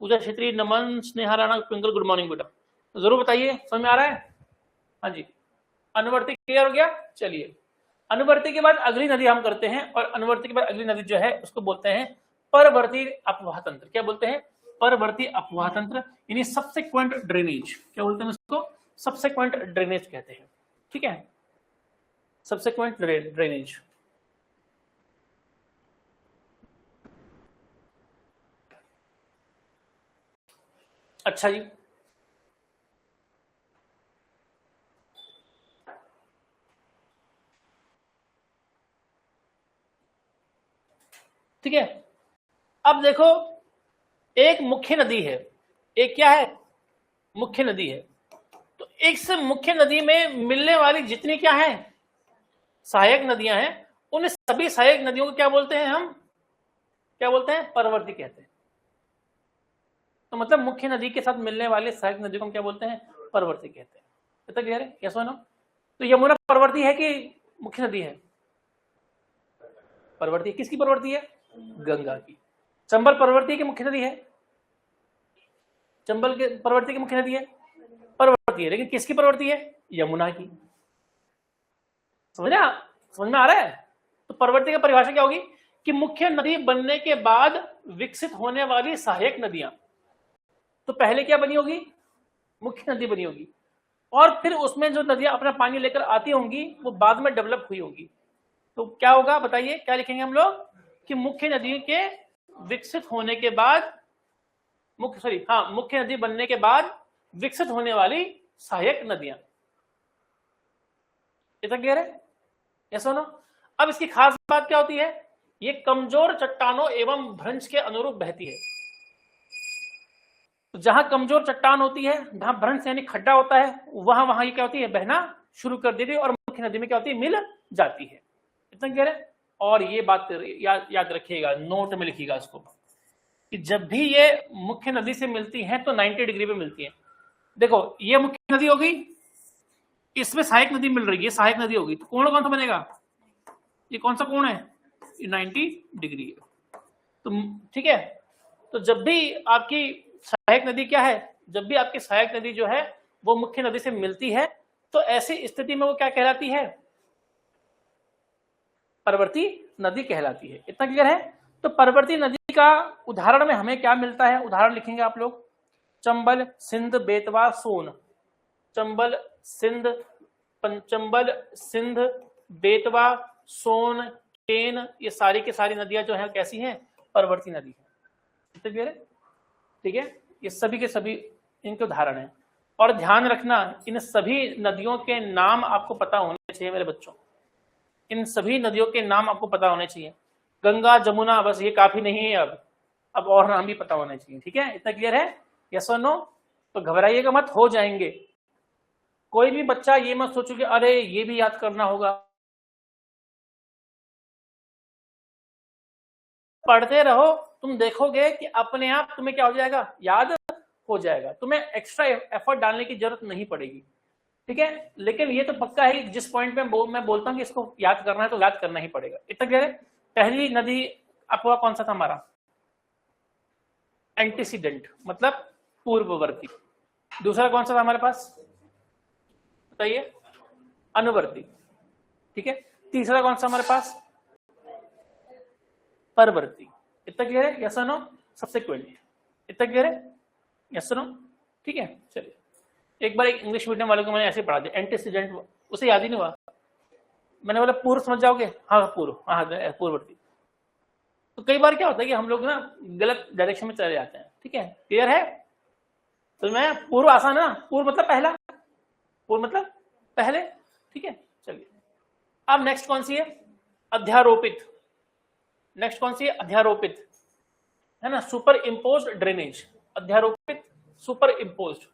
पूजा क्षेत्री, नमन, स्नेहा राणा, ट्विंकल, गुड मॉर्निंग बेटा, तो जरूर बताइए समझ में आ रहा है? हाँ जी, अनुवर्ती क्लियर हो गया। चलिए अनुवर्ती के बाद अगली नदी हम करते हैं, और अनुवर्ती के बाद अगली नदी जो है उसको बोलते हैं परवर्ती अपवाह तंत्र। क्या बोलते हैं? परवर्ती अपवाह तंत्र, यानी सबसेक्वेंट ड्रेनेज। क्या बोलते हैं इसको? सबसेक्वेंट ड्रेनेज कहते हैं। ठीक है, सबसेक्वेंट ड्रेनेज। अच्छा जी, ठीक है, अब देखो एक मुख्य नदी है, एक क्या है, मुख्य नदी है। तो इस मुख्य नदी में मिलने वाली जितनी क्या है, सहायक नदियां हैं, उन सभी सहायक नदियों को क्या बोलते हैं हम? क्या बोलते हैं? परवर्ती कहते हैं। तो मतलब मुख्य नदी के साथ मिलने वाले सहायक नदियों को हम क्या बोलते हैं? परवर्ती कहते हैं। इतना क्लियर है? यस और नो? तो यमुना परवर्ती है कि मुख्य नदी है? परवर्ती। किसकी परवर्ती है? गंगा की। चंबल परवर्ती की मुख्य नदी है? चंबल के परवर्ती की मुख्य नदी है? परवर्ती है, लेकिन किसकी परवर्ती है? यमुना की। समझ में आ रहा है? तो परवर्ती की परिभाषा क्या होगी कि मुख्य नदी बनने के बाद विकसित होने वाली सहायक नदियां। तो पहले क्या बनी होगी? मुख्य नदी बनी होगी, और फिर उसमें जो नदियां अपना पानी लेकर आती होंगी वो बाद में डेवलप हुई होगी। तो क्या होगा बताइए, क्या लिखेंगे हम लोग कि मुख्य नदी के विकसित होने के बाद, मुख्य नदी बनने के बाद विकसित होने वाली सहायक नदियां। इतना क्लियर है? यस और नो? अब इसकी खास बात क्या होती है? ये कमजोर चट्टानों एवं भ्रंश के अनुरूप बहती है। तो जहां कमजोर चट्टान होती है, जहां भ्रंश यानी खड्डा होता है, वहां ये क्या होती है? बहना शुरू कर देती है, और मुख्य नदी में क्या होती है? मिल जाती है। इतना क्लियर है? और ये बात याद रखिएगा, नोट में लिखिएगा इसको, कि जब भी ये मुख्य नदी से मिलती हैं तो 90 डिग्री पे मिलती है। देखो ये मुख्य नदी होगी, इसमें सहायक नदी मिल रही है, सहायक नदी होगी, तो कोण कौन सा बनेगा? ये कौन सा कोण है? ये 90 डिग्री है। तो ठीक है, तो जब भी आपकी सहायक नदी क्या है, जब भी आपकी सहायक नदी जो है वो मुख्य नदी से मिलती है, तो ऐसी स्थिति में वो क्या कहलाती है? परवर्ती नदी कहलाती है। इतना क्लियर है? तो परवर्ती नदी का उदाहरण में हमें क्या मिलता है? उदाहरण लिखेंगे आप लोग, चंबल, सिंध, बेतवा, सोन। चंबल, सिंध, पंचंबल, सिंध, बेतवा, सोन, केन, ये सारी की सारी नदियां जो हैं कैसी हैं? परवर्ती नदी है। इतना क्लियर है? ठीक है, ये सभी के सभी इनके उदाहरण हैं। और ध्यान रखना, इन सभी नदियों के नाम आपको पता होने चाहिए मेरे बच्चों, इन सभी नदियों के नाम आपको पता होने चाहिए। गंगा, जमुना बस ये काफी नहीं है, अब और नाम भी पता होने चाहिए। ठीक है, इतना क्लियर है? यस और नो? तो घबराइएगा मत, हो जाएंगे। कोई भी बच्चा ये मत सोचो कि अरे ये भी याद करना होगा। पढ़ते रहो, तुम देखोगे कि अपने आप तुम्हें क्या हो जाएगा? याद हो जाएगा, तुम्हें एक्स्ट्रा एफर्ट डालने की जरूरत नहीं पड़ेगी। ठीक है, लेकिन ये तो पक्का है कि जिस पॉइंट में मैं बोलता हूँ कि इसको याद करना है तो याद करना ही पड़ेगा। इतना क्लियर है? पहली नदी अपवा कौन सा था हमारा? एंटीसीडेंट, मतलब पूर्ववर्ती। दूसरा कौन सा था हमारे पास? बताइए, अनुवर्ती। ठीक है, तीसरा कौन सा हमारे पास? परवर्ती। इतना क्लियर है? यस और नो? सबसेक्वेंट। इतना क्लियर है? यस और नो? ठीक है, चलिए एक बार एक इंग्लिश मीडियम वाले को मैंने ऐसे पढ़ा दिया, एंटीसीडेंट, उसे याद ही नहीं हुआ। मैंने बोला पूर्व समझ जाओगे? हाँ पूर्व, हाँ पूर्ववर्ती। तो कई बार क्या होता है कि हम लोग ना गलत डायरेक्शन में चले जाते हैं। ठीक है, क्लियर है? तो मैं पूर्व आसान है ना, पूर्व मतलब पहला, पूर्व मतलब पहले, ठीक है। चलिए अब नेक्स्ट कौन सी है, अध्यारोपित। नेक्स्ट कौन सी है, अध्यारोपित, है ना, सुपर इम्पोज्ड ड्रेनेज, अध्यारोपित सुपर इम्पोज्ड।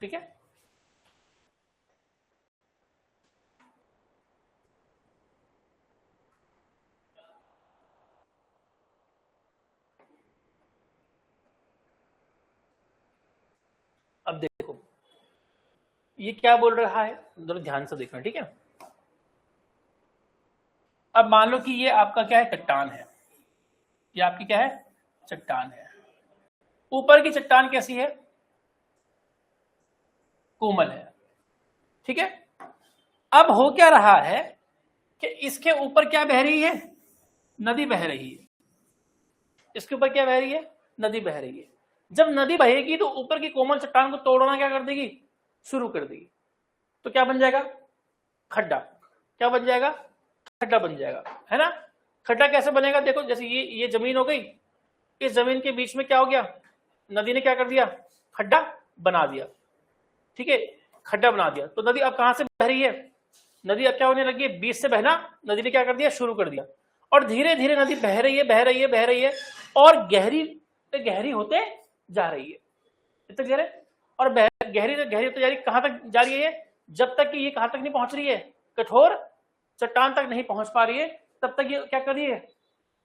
ठीक है, अब देखो ये क्या बोल रहा है, जरा ध्यान से देखना, ठीक है। अब मान लो कि ये आपका क्या है, चट्टान है, ये आपकी क्या है, चट्टान है। ऊपर की चट्टान कैसी है, कोमल है, ठीक है। अब हो क्या रहा है कि इसके ऊपर क्या बह रही है, नदी बह रही है। इसके ऊपर क्या बह रही है, नदी बह रही है। जब नदी बहेगी तो ऊपर की कोमल चट्टान को तोड़ना क्या कर देगी, शुरू कर देगी। तो क्या बन जाएगा, खड्डा। क्या बन जाएगा, खड्डा बन जाएगा, है ना। खड्डा कैसे बनेगा, देखो जैसे ये जमीन हो गई, इस जमीन के बीच में क्या हो गया, नदी ने क्या कर दिया, खड्डा बना दिया, ठीक है, खड्डा बना दिया। तो नदी अब कहां से बह रही है, नदी अब क्या होने लगी है, बीच से बहना नदी ने क्या कर दिया, शुरू कर दिया। और धीरे धीरे नदी बह रही है, बह रही है, बह रही है, और गहरी पे गहरी होते जा रही है, इतना गहरे, और गहरी से गहरी होते जा रही है। कहां तक जा रही है, जब तक कि ये कहां तक नहीं पहुंच रही है, कठोर चट्टान तक नहीं पहुंच पा रही है, तब तक ये क्या कर रही है,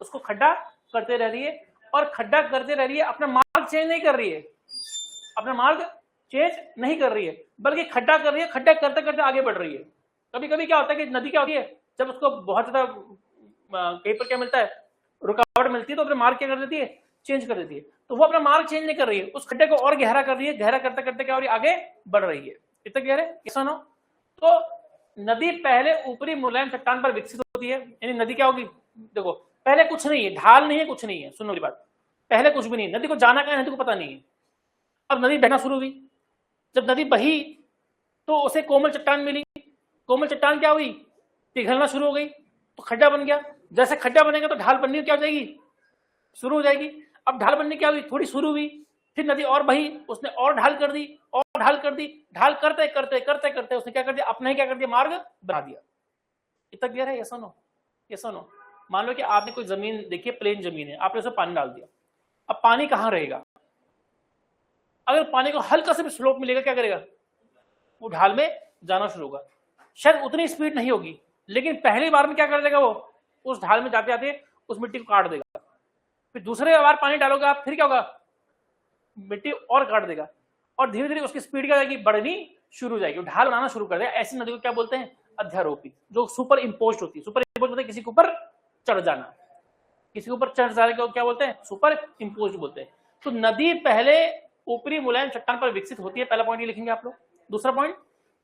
उसको खड्डा करते रह रही है। और खड्डा करते रह रही है, अपना मार्ग चेंज नहीं कर रही है, अपना मार्ग चेंज नहीं कर रही है, बल्कि खड्डा कर रही है, खड्डा करते करते आगे बढ़ रही है। कभी कभी क्या होता है कि नदी क्या होती है, जब उसको बहुत ज्यादा कहीं पर क्या मिलता है, रुकावट मिलती है, तो अपना मार्ग क्या कर देती है, चेंज कर देती है। तो वो अपना मार्ग चेंज नहीं कर रही है, उस खड्डे को और गहरा कर रही है, गहरा करते करते क्या हो रही है, आगे बढ़ रही है। इतना गहरे कैसा हो। तो नदी पहले ऊपरी मुलायम चट्टान पर विकसित होती है, यानी नदी क्या होगी, देखो पहले कुछ नहीं है, ढाल नहीं है, कुछ नहीं है, सुनो मेरी बात, पहले कुछ भी नहीं है, नदी को जाना कहाँ है, नदी को पता नहीं है। अब नदी बहना शुरू हुई, जब नदी बही तो उसे कोमल चट्टान मिली, कोमल चट्टान क्या हुई, पिघलना शुरू हो गई, तो खड्डा बन गया। जैसे खड्डा बनेगा तो ढाल बननी क्या हो जाएगी, शुरू हो जाएगी। अब ढाल बननी क्या हुई, थोड़ी शुरू हुई, फिर नदी और बही, उसने और ढाल कर दी, और ढाल कर दी, ढाल करते करते करते करते उसने क्या कर दिया, अपना ही क्या कर दिया, मार्ग बना दिया। इतना क्लियर है, ये सुनो, ये सुनो। मान लो कि आपने कोई जमीन देखी, प्लेन जमीन है, आपने उसमें पानी डाल दिया। अब पानी कहाँ रहेगा, अगर पानी को हल्का से भी स्लोप मिलेगा, क्या करेगा, वो ढाल में जाना शुरू होगा। शायद उतनी स्पीड नहीं होगी, लेकिन पहली बार में क्या कर देगा, वो उस ढाल में जाते जाते उस मिट्टी को काट देगा। फिर दूसरे बार पानी डालोगे आप, फिर क्या होगा, मिट्टी और काट देगा, और धीरे धीरे उसकी स्पीड क्या जाएगी, बढ़नी शुरू हो जाएगी, ढाल बनाना शुरू कर देगा। ऐसी नदी को क्या बोलते हैं, अध्यारोपित, जो सुपर इम्पोज होती है। सुपर इम्पोज मतलब किसी के ऊपर चढ़ जाना, किसी के ऊपर चढ़ जाने को क्या बोलते हैं, सुपर इम्पोज बोलते हैं। तो नदी पहले ऊपरी मुलायम चट्टान पर विकसित होती है, पहला पॉइंट ये लिखेंगे आप लोग। दूसरा पॉइंट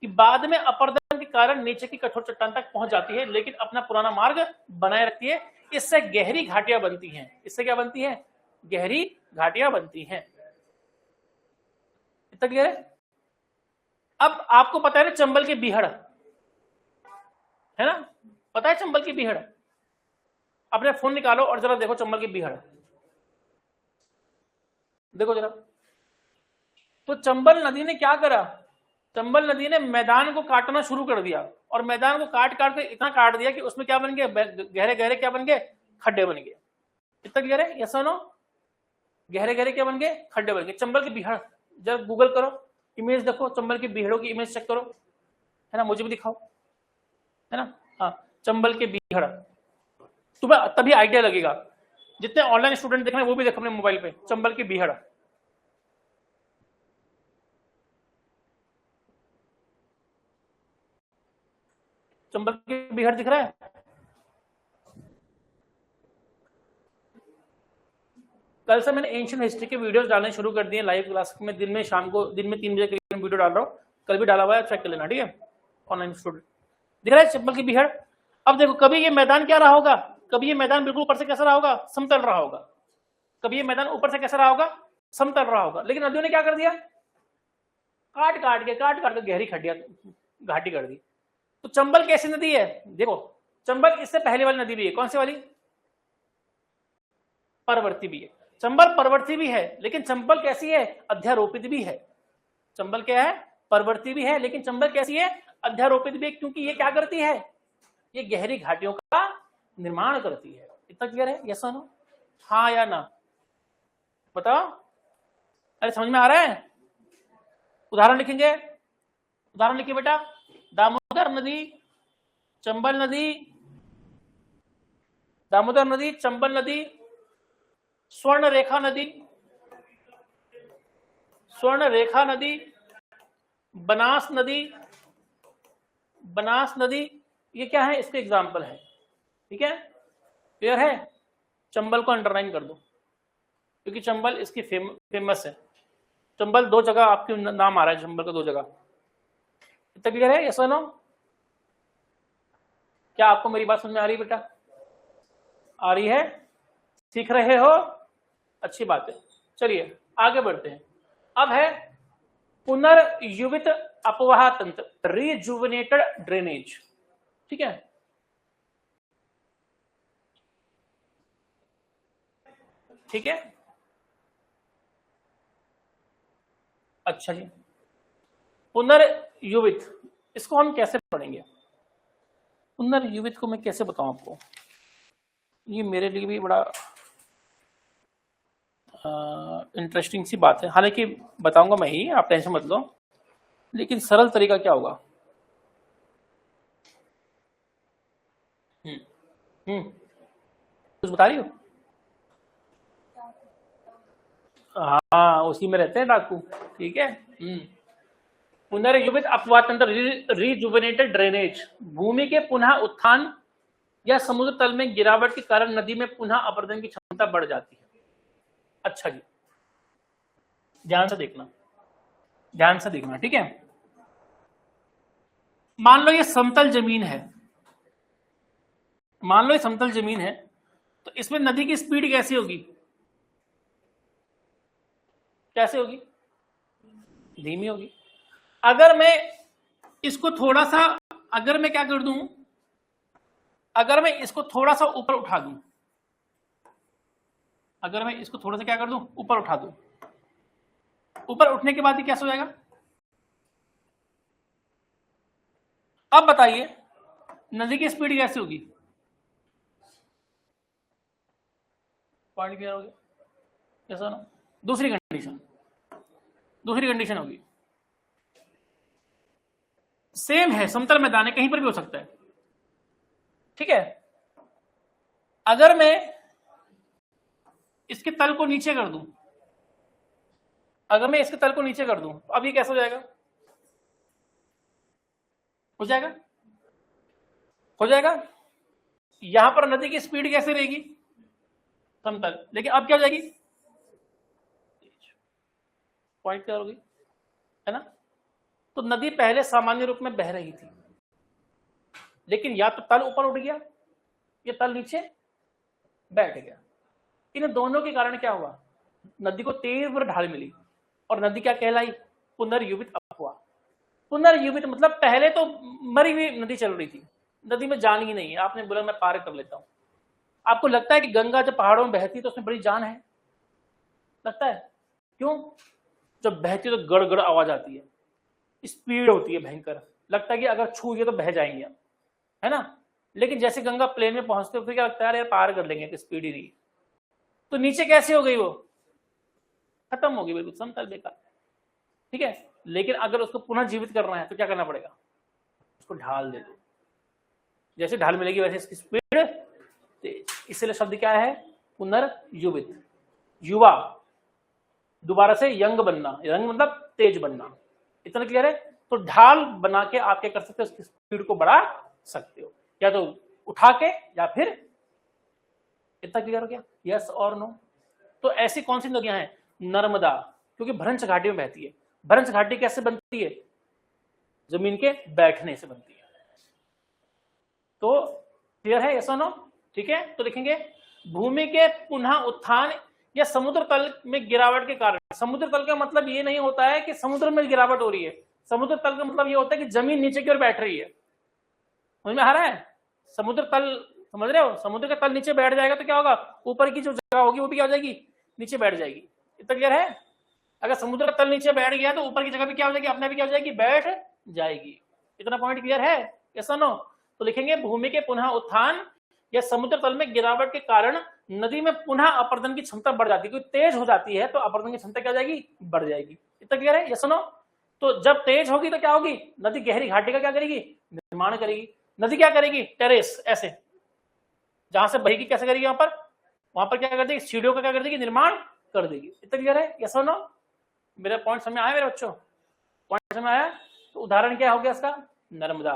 कि बाद में अपर्दन के कारण नीचे की कठोर चट्टान तक पहुंच जाती है, लेकिन अपना पुराना मार्ग बनाए रखती है। इससे गहरी घाटियां बनती हैं, इससे क्या बनती है, गहरी घाटियां बनती हैं। इतना क्लियर है। अब आपको पता है ना चंबल की बीहड़, है ना, पता है चंबल की बीहड़। अपने फोन निकालो और जरा देखो चंबल की बीहड़, देखो जरा। तो चंबल नदी ने क्या करा, चंबल नदी ने मैदान को काटना शुरू कर दिया, और मैदान को काट काट के इतना काट दिया कि उसमें क्या बन गए, गहरे गहरे क्या बन गए, खड्डे बन गए। इतना क्लियर है, यस और नो। गहरे गहरे क्या बन गए, खड्डे बन गए। चंबल की बीहड़, जब गूगल करो, इमेज देखो, चंबल की बीहड़ों की इमेज चेक करो, है ना, मुझे भी दिखाओ, है ना। हाँ, चंबल की बीहड़, तुम्हें तभी आइडिया लगेगा। जितने ऑनलाइन स्टूडेंट देख रहे हैं वो भी देखो अपने मोबाइल पे, चंबल की बीहड़। चंबल की बीहड़ दिख रहा है। कल से मैंने एंशियंट हिस्ट्री के वीडियोस डालने शुरू कर दिए लाइव क्लास में, दिन में शाम को, दिन में 3 बजे करीब वीडियो डाल रहा हूँ। कल भी डाला हुआ है, चेक कर लेना, ठीक है। ऑनलाइन स्टूडेंट दिख रहा है चंबल की बीहड़। अब देखो, कभी ये मैदान क्या रहा होगा, कभी ये मैदान बिल्कुल ऊपर से कैसा रहा होगा, समतल रहा होगा। कभी ये मैदान ऊपर से कैसा रहा होगा, समतल रहा होगा। लेकिन नदियों ने क्या कर दिया, काट काट के गहरी खड्डियां घाटी कर दी। तो चंबल कैसी नदी है, देखो चंबल इससे पहले वाली नदी भी है, कौन सी वाली? परवर्ती भी है। चंबल परवर्ती भी है, लेकिन चंबल कैसी है? अध्यारोपित भी है। चंबल क्या है? परवर्ती भी है, लेकिन चंबल कैसी है? अध्यारोपित भी है, क्योंकि ये क्या करती है? ये गहरी घाटियों का निर्माण करती है। इतना क्लियर है? यस और नो? हाँ या ना बताओ। अरे समझ में आ रहा है? उदाहरण लिखेंगे, उदाहरण लिखिए बेटा। दामोदर नदी, चंबल नदी, दामोदर नदी, चंबल नदी, स्वर्ण रेखा नदी, स्वर्ण रेखा नदी, बनास नदी, बनास नदी, ये क्या है? इसके एग्जाम्पल है। ठीक है, क्लियर है? चंबल को अंडरलाइन कर दो, क्योंकि चंबल इसकी फेमस है। चंबल दो जगह आपके नाम आ रहा है, चंबल का दो जगह। इतना क्लियर है? यस और नो? क्या आपको मेरी बात समझ में आ रही है बेटा? आ रही है? सीख रहे हो? अच्छी बात है। चलिए आगे बढ़ते हैं। अब है पुनर्युवित अपवाह तंत्र, रिजुविनेटेड ड्रेनेज। ठीक है, ठीक है, अच्छा जी। पुनर्युवित, इसको हम कैसे पढ़ेंगे? पुनर्युवित को मैं कैसे बताऊं आपको? ये मेरे लिए भी बड़ा इंटरेस्टिंग सी बात है। हालांकि बताऊंगा मैं ही, आप टेंशन मत लो, लेकिन सरल तरीका क्या होगा? कुछ बता रही हो? हाँ, उसी में रहते हैं डाकू। ठीक है। पुनर्युवित अपवाह तंत्र, रिजुविनेटेड ड्रेनेज, भूमि के पुनः उत्थान या समुद्र तल में गिरावट के कारण नदी में पुनः अपर्दन की क्षमता बढ़ जाती है। अच्छा जी, ध्यान से देखना, ध्यान से देखना। ठीक है, मान लो ये समतल जमीन है, मान लो ये समतल जमीन है, तो इसमें नदी की स्पीड कैसी होगी? कैसे होगी? धीमी होगी। अगर मैं इसको थोड़ा सा, अगर मैं क्या कर दूं, अगर मैं इसको थोड़ा सा ऊपर उठा दूं, अगर मैं इसको थोड़ा सा क्या कर दूं, ऊपर उठा दूं, ऊपर उठने के बाद ये कैसे हो जाएगा? अब बताइए नदी की स्पीड कैसे होगी? पॉइंट क्लियर हो गया? कैसा ना? दूसरी कंडीशन, दूसरी कंडीशन होगी, सेम है, समतल मैदान है, कहीं पर भी हो सकता है। ठीक है, अगर मैं इसके तल को नीचे कर दूं, अगर मैं इसके तल को नीचे कर दूं, तो अब ये कैसे हो जाएगा? हो जाएगा, हो जाएगा। यहां पर नदी की स्पीड कैसे रहेगी? समतल, लेकिन अब क्या हो जाएगी? पॉइंट क्या होगी, है ना? तो नदी पहले सामान्य रूप में बह रही थी, लेकिन या तो तल ऊपर उठ गया या तल नीचे बैठ गया। इन दोनों के कारण क्या हुआ? नदी को तीव्र ढाल मिली और नदी क्या कहलाई? पुनर्युवित अपवाह। पुनर्युवित मतलब पहले तो मरी हुई नदी चल रही थी, नदी में जान ही नहीं है, आपने बोला मैं पार कर लेता हूं। आपको लगता है कि गंगा जब पहाड़ों में बहती है तो उसमें बड़ी जान है? लगता है? क्यों? जब बहती है तो गड़गड़ आवाज आती है, स्पीड होती है भयंकर, लगता है कि अगर छू गए तो बह जाएंगे, है ना? लेकिन जैसे गंगा प्लेन में पहुंचते हो फिर क्या लगता है, यार पार कर लेंगे, स्पीड ही नहीं। तो नीचे कैसे हो गई? वो खत्म हो गई, बिल्कुल समतल, बेकार। ठीक है, लेकिन अगर उसको पुनः जीवित करना है तो क्या करना पड़ेगा? उसको ढाल दे दो, जैसे ढाल मिलेगी वैसे इसकी स्पीड तेज। इसलिए शब्द क्या है? पुनर्युवित। युवा, दोबारा से यंग बनना, यंग मतलब तेज बनना। इतना क्लियर है? तो ढाल बना के आप क्या कर सकते हो? उसकी स्पीड को बढ़ा सकते हो, या तो उठा के या फिर। इतना क्लियर हो गया? यस और नो? तो ऐसी कौन सी नदियां हैं? नर्मदा, क्योंकि भ्रंश घाटी में बहती है। भ्रंश घाटी कैसे बनती है? जमीन के बैठने से बनती है। तो क्लियर है? यस और नो? ठीक है, तो लिखेंगे भूमि के पुनः उत्थान या समुद्र तल में गिरावट के कारण। समुद्र तल का मतलब ये नहीं होता है कि समुद्र में गिरावट हो रही है, समुद्र तल का मतलब ये होता है कि जमीन नीचे की ओर बैठ रही है। समझ में आ रहा है? समुद्र तल, समझ रहे हो, समुद्र का तल नीचे बैठ जाएगा तो क्या होगा, ऊपर की जो जगह होगी वो भी क्या हो जाएगी, नीचे बैठ जाएगी। इतना क्लियर है? अगर समुद्र का तल नीचे बैठ गया तो ऊपर की जगह भी क्या हो जाएगी, अपने भी क्या हो जाएगी, बैठ जाएगी। इतना पॉइंट क्लियर है? यस और नो? तो लिखेंगे भूमि के पुनः उत्थान या समुद्र तल में गिरावट के कारण नदी में पुनः अपरदन की क्षमता बढ़ जाती है, क्योंकि तेज हो जाती है तो अपरदन की क्षमता क्या हो जाएगी, बढ़ जाएगी। इतना क्लियर है? यस और नो? तो जब तेज होगी तो क्या होगी, नदी गहरी घाटी का क्या करेगी, निर्माण करेगी। नदी क्या करेगी, टेरेस, ऐसे जहां से बहेगी कैसे करेगी, वहां पर क्या कर देगी, सीढ़ियों का क्या कर देगी, निर्माण कर देगी। इतना क्लियर है? यस और नो? मेरा पॉइंट समझ में आया मेरे बच्चों? पॉइंट समझ में आया? तो उदाहरण क्या हो गया इसका, नर्मदा।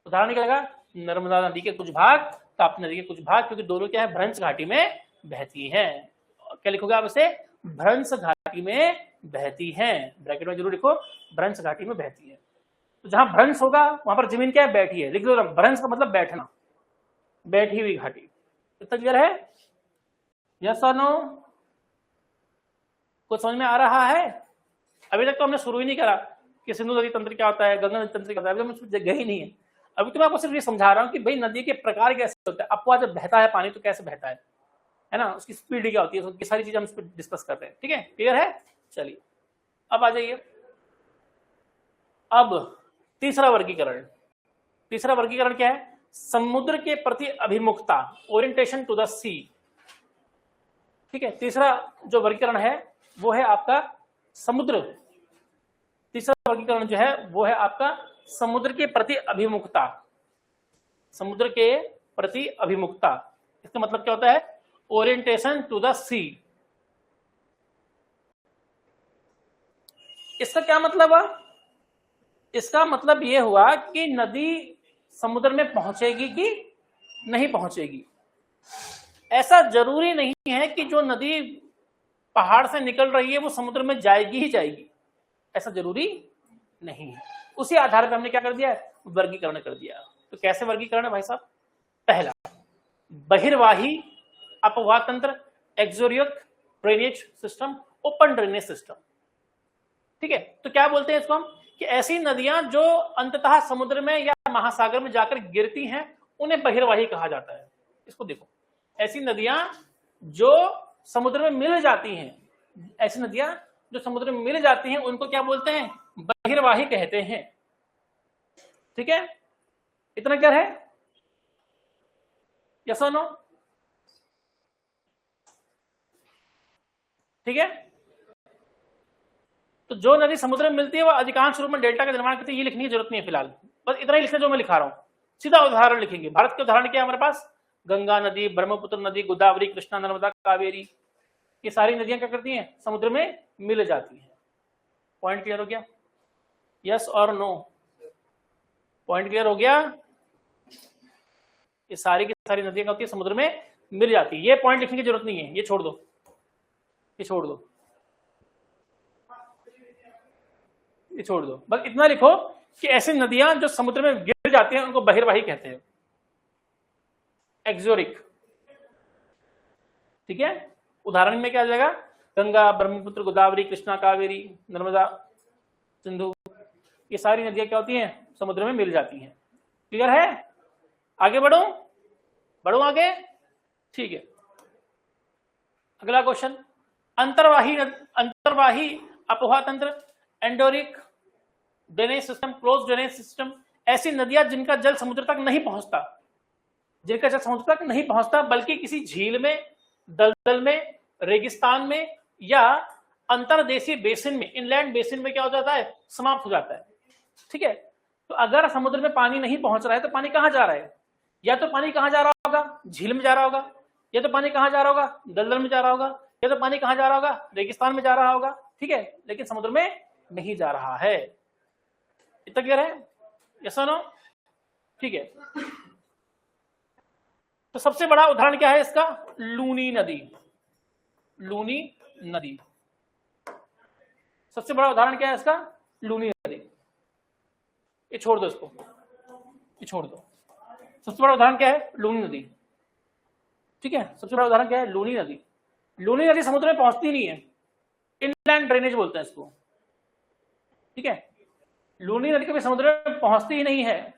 उदाहरण क्या लगा, नर्मदा नदी के कुछ भाग, ताप्ती नदी के कुछ भाग, क्योंकि दोनों क्या है, भ्रंश घाटी में बहती हैं। क्या लिखोगे आप इसे, भ्रंश घाटी में बहती हैं, ब्रैकेट में जरूर लिखो, भ्रंश घाटी में बहती है। तो जहां भ्रंश होगा वहां पर जमीन क्या है, बैठी है, लिख दो, भ्रंश का मतलब बैठना, बैठी हुई घाटी। इतना क्लियर है? यस और नो? कुछ समझ में आ रहा है? अभी तक तो हमने शुरू ही नहीं करा कि सिंधु नदी तंत्र क्या होता है, गंगा नदी तंत्र क्या होता है, अभी तो गए ही नहीं है। अभी तो मैं आपको सिर्फ ये समझा रहा हूँ कि भाई नदी के प्रकार कैसे होते हैं, अपवा जब बहता है पानी तो कैसे बहता है ना, उसकी स्पीड क्या होती है, उसकी सारी चीजें हम इस पर डिस्कस कर रहे हैं। ठीक है, क्लियर है? चलिए अब आ जाइए। अब तीसरा वर्गीकरण, तीसरा वर्गीकरण क्या है, समुद्र के प्रति अभिमुखता, ओरिएंटेशन टू द सी। ठीक है, तीसरा जो वर्गीकरण है वो है आपका समुद्र, तीसरा वर्गीकरण जो है वो है आपका समुद्र के प्रति अभिमुखता, समुद्र के प्रति अभिमुखता। इसका मतलब क्या होता है, ओरिएंटेशन टू द सी। इसका क्या मतलब है, इसका मतलब यह हुआ कि नदी समुद्र में पहुंचेगी कि नहीं पहुंचेगी। ऐसा जरूरी नहीं है कि जो नदी पहाड़ से निकल रही है वो समुद्र में जाएगी ही जाएगी, ऐसा जरूरी नहीं है। उसी आधार पर हमने क्या कर दिया है, वर्गीकरण कर दिया। तो कैसे वर्गीकरण है भाई साहब, पहला बहिर्वाही अपवाह तंत्र, exorheic drainage system, open drainage system. ठीक है, तो क्या बोलते हैं इसको हम, कि ऐसी नदियां जो अंततः समुद्र में या महासागर में जाकर गिरती हैं उन्हें बहिर्वाही कहा जाता है। इसको देखो, ऐसी नदियां जो समुद्र में मिल जाती हैं, ऐसी नदियां जो समुद्र में मिल जाती हैं उनको क्या बोलते हैं, बहिर्वाही कहते हैं। ठीक है, इतना क्या है, यस और नो? ठीक है, तो जो नदी समुद्र में मिलती है वो अधिकांश रूप में डेल्टा का निर्माण करती है। ये लिखने की जरूरत नहीं है फिलहाल, बस इतना ही लिखना जो मैं लिखा रहा हूं। सीधा उदाहरण लिखेंगे। भारत के उदाहरण क्या है हमारे पास, गंगा नदी, ब्रह्मपुत्र नदी, गोदावरी, कृष्णा, नर्मदा, कावेरी, ये सारी नदियां क्या करती हैं, समुद्र में मिल जाती हैं। पॉइंट क्लियर हो गया, यस और नो? पॉइंट क्लियर हो गया? ये सारी की सारी नदियां क्या होती है, समुद्र में मिल जाती है। ये पॉइंट लिखने की जरूरत नहीं है, ये छोड़ दो, ये छोड़ दो, ये छोड़ दो, बस इतना लिखो कि ऐसी नदियां जो समुद्र में गिर जाती हैं उनको बहिर्वाही कहते हैं, एक्सोरिक। ठीक है, उदाहरण में क्या आ जाएगा, गंगा, ब्रह्मपुत्र, गोदावरी, कृष्णा, कावेरी, नर्मदा, सिंधु, ये सारी नदियां क्या होती हैं, समुद्र में मिल जाती हैं। क्लियर है? आगे बढ़ो, बढ़ो आगे। ठीक है, अगला क्वेश्चन, अंतर्वाही अपवाह तंत्र, endorheic drainage system, close drainage system. ऐसी नदियां जिनका जल समुद्र तक नहीं पहुंचता, जिनका जल समुद्र तक नहीं पहुंचता बल्कि किसी झील में, दलदल में, रेगिस्तान में या अंतर्देशीय बेसिन में, इनलैंड बेसिन में क्या हो जाता है, समाप्त हो जाता है। ठीक है, तो अगर समुद्र में पानी नहीं पहुंच रहा है तो पानी कहां जा रहा है, या तो पानी कहां जा रहा होगा, झील में जा रहा होगा, या तो पानी कहां जा रहा होगा, दलदल में जा रहा होगा, या तो पानी कहां जा रहा होगा, रेगिस्तान में जा रहा होगा। ठीक है, लेकिन समुद्र में नहीं जा रहा है। इतना क्लियर है, यस और नो? ठीक है, तो सबसे बड़ा उदाहरण क्या है इसका, लूनी नदी। लूनी नदी सबसे बड़ा उदाहरण क्या है इसका, लूनी नदी। ये छोड़ दो, इसको ये छोड़ दो। सबसे बड़ा उदाहरण क्या है, लूनी नदी। ठीक है, सबसे बड़ा उदाहरण क्या है, लूनी नदी। लूनी नदी समुद्र में पहुंचती नहीं है, इनलैंड ड्रेनेज बोलते हैं इसको। ठीक है, लूनी नदी कभी समुद्र में पहुंचती ही नहीं है।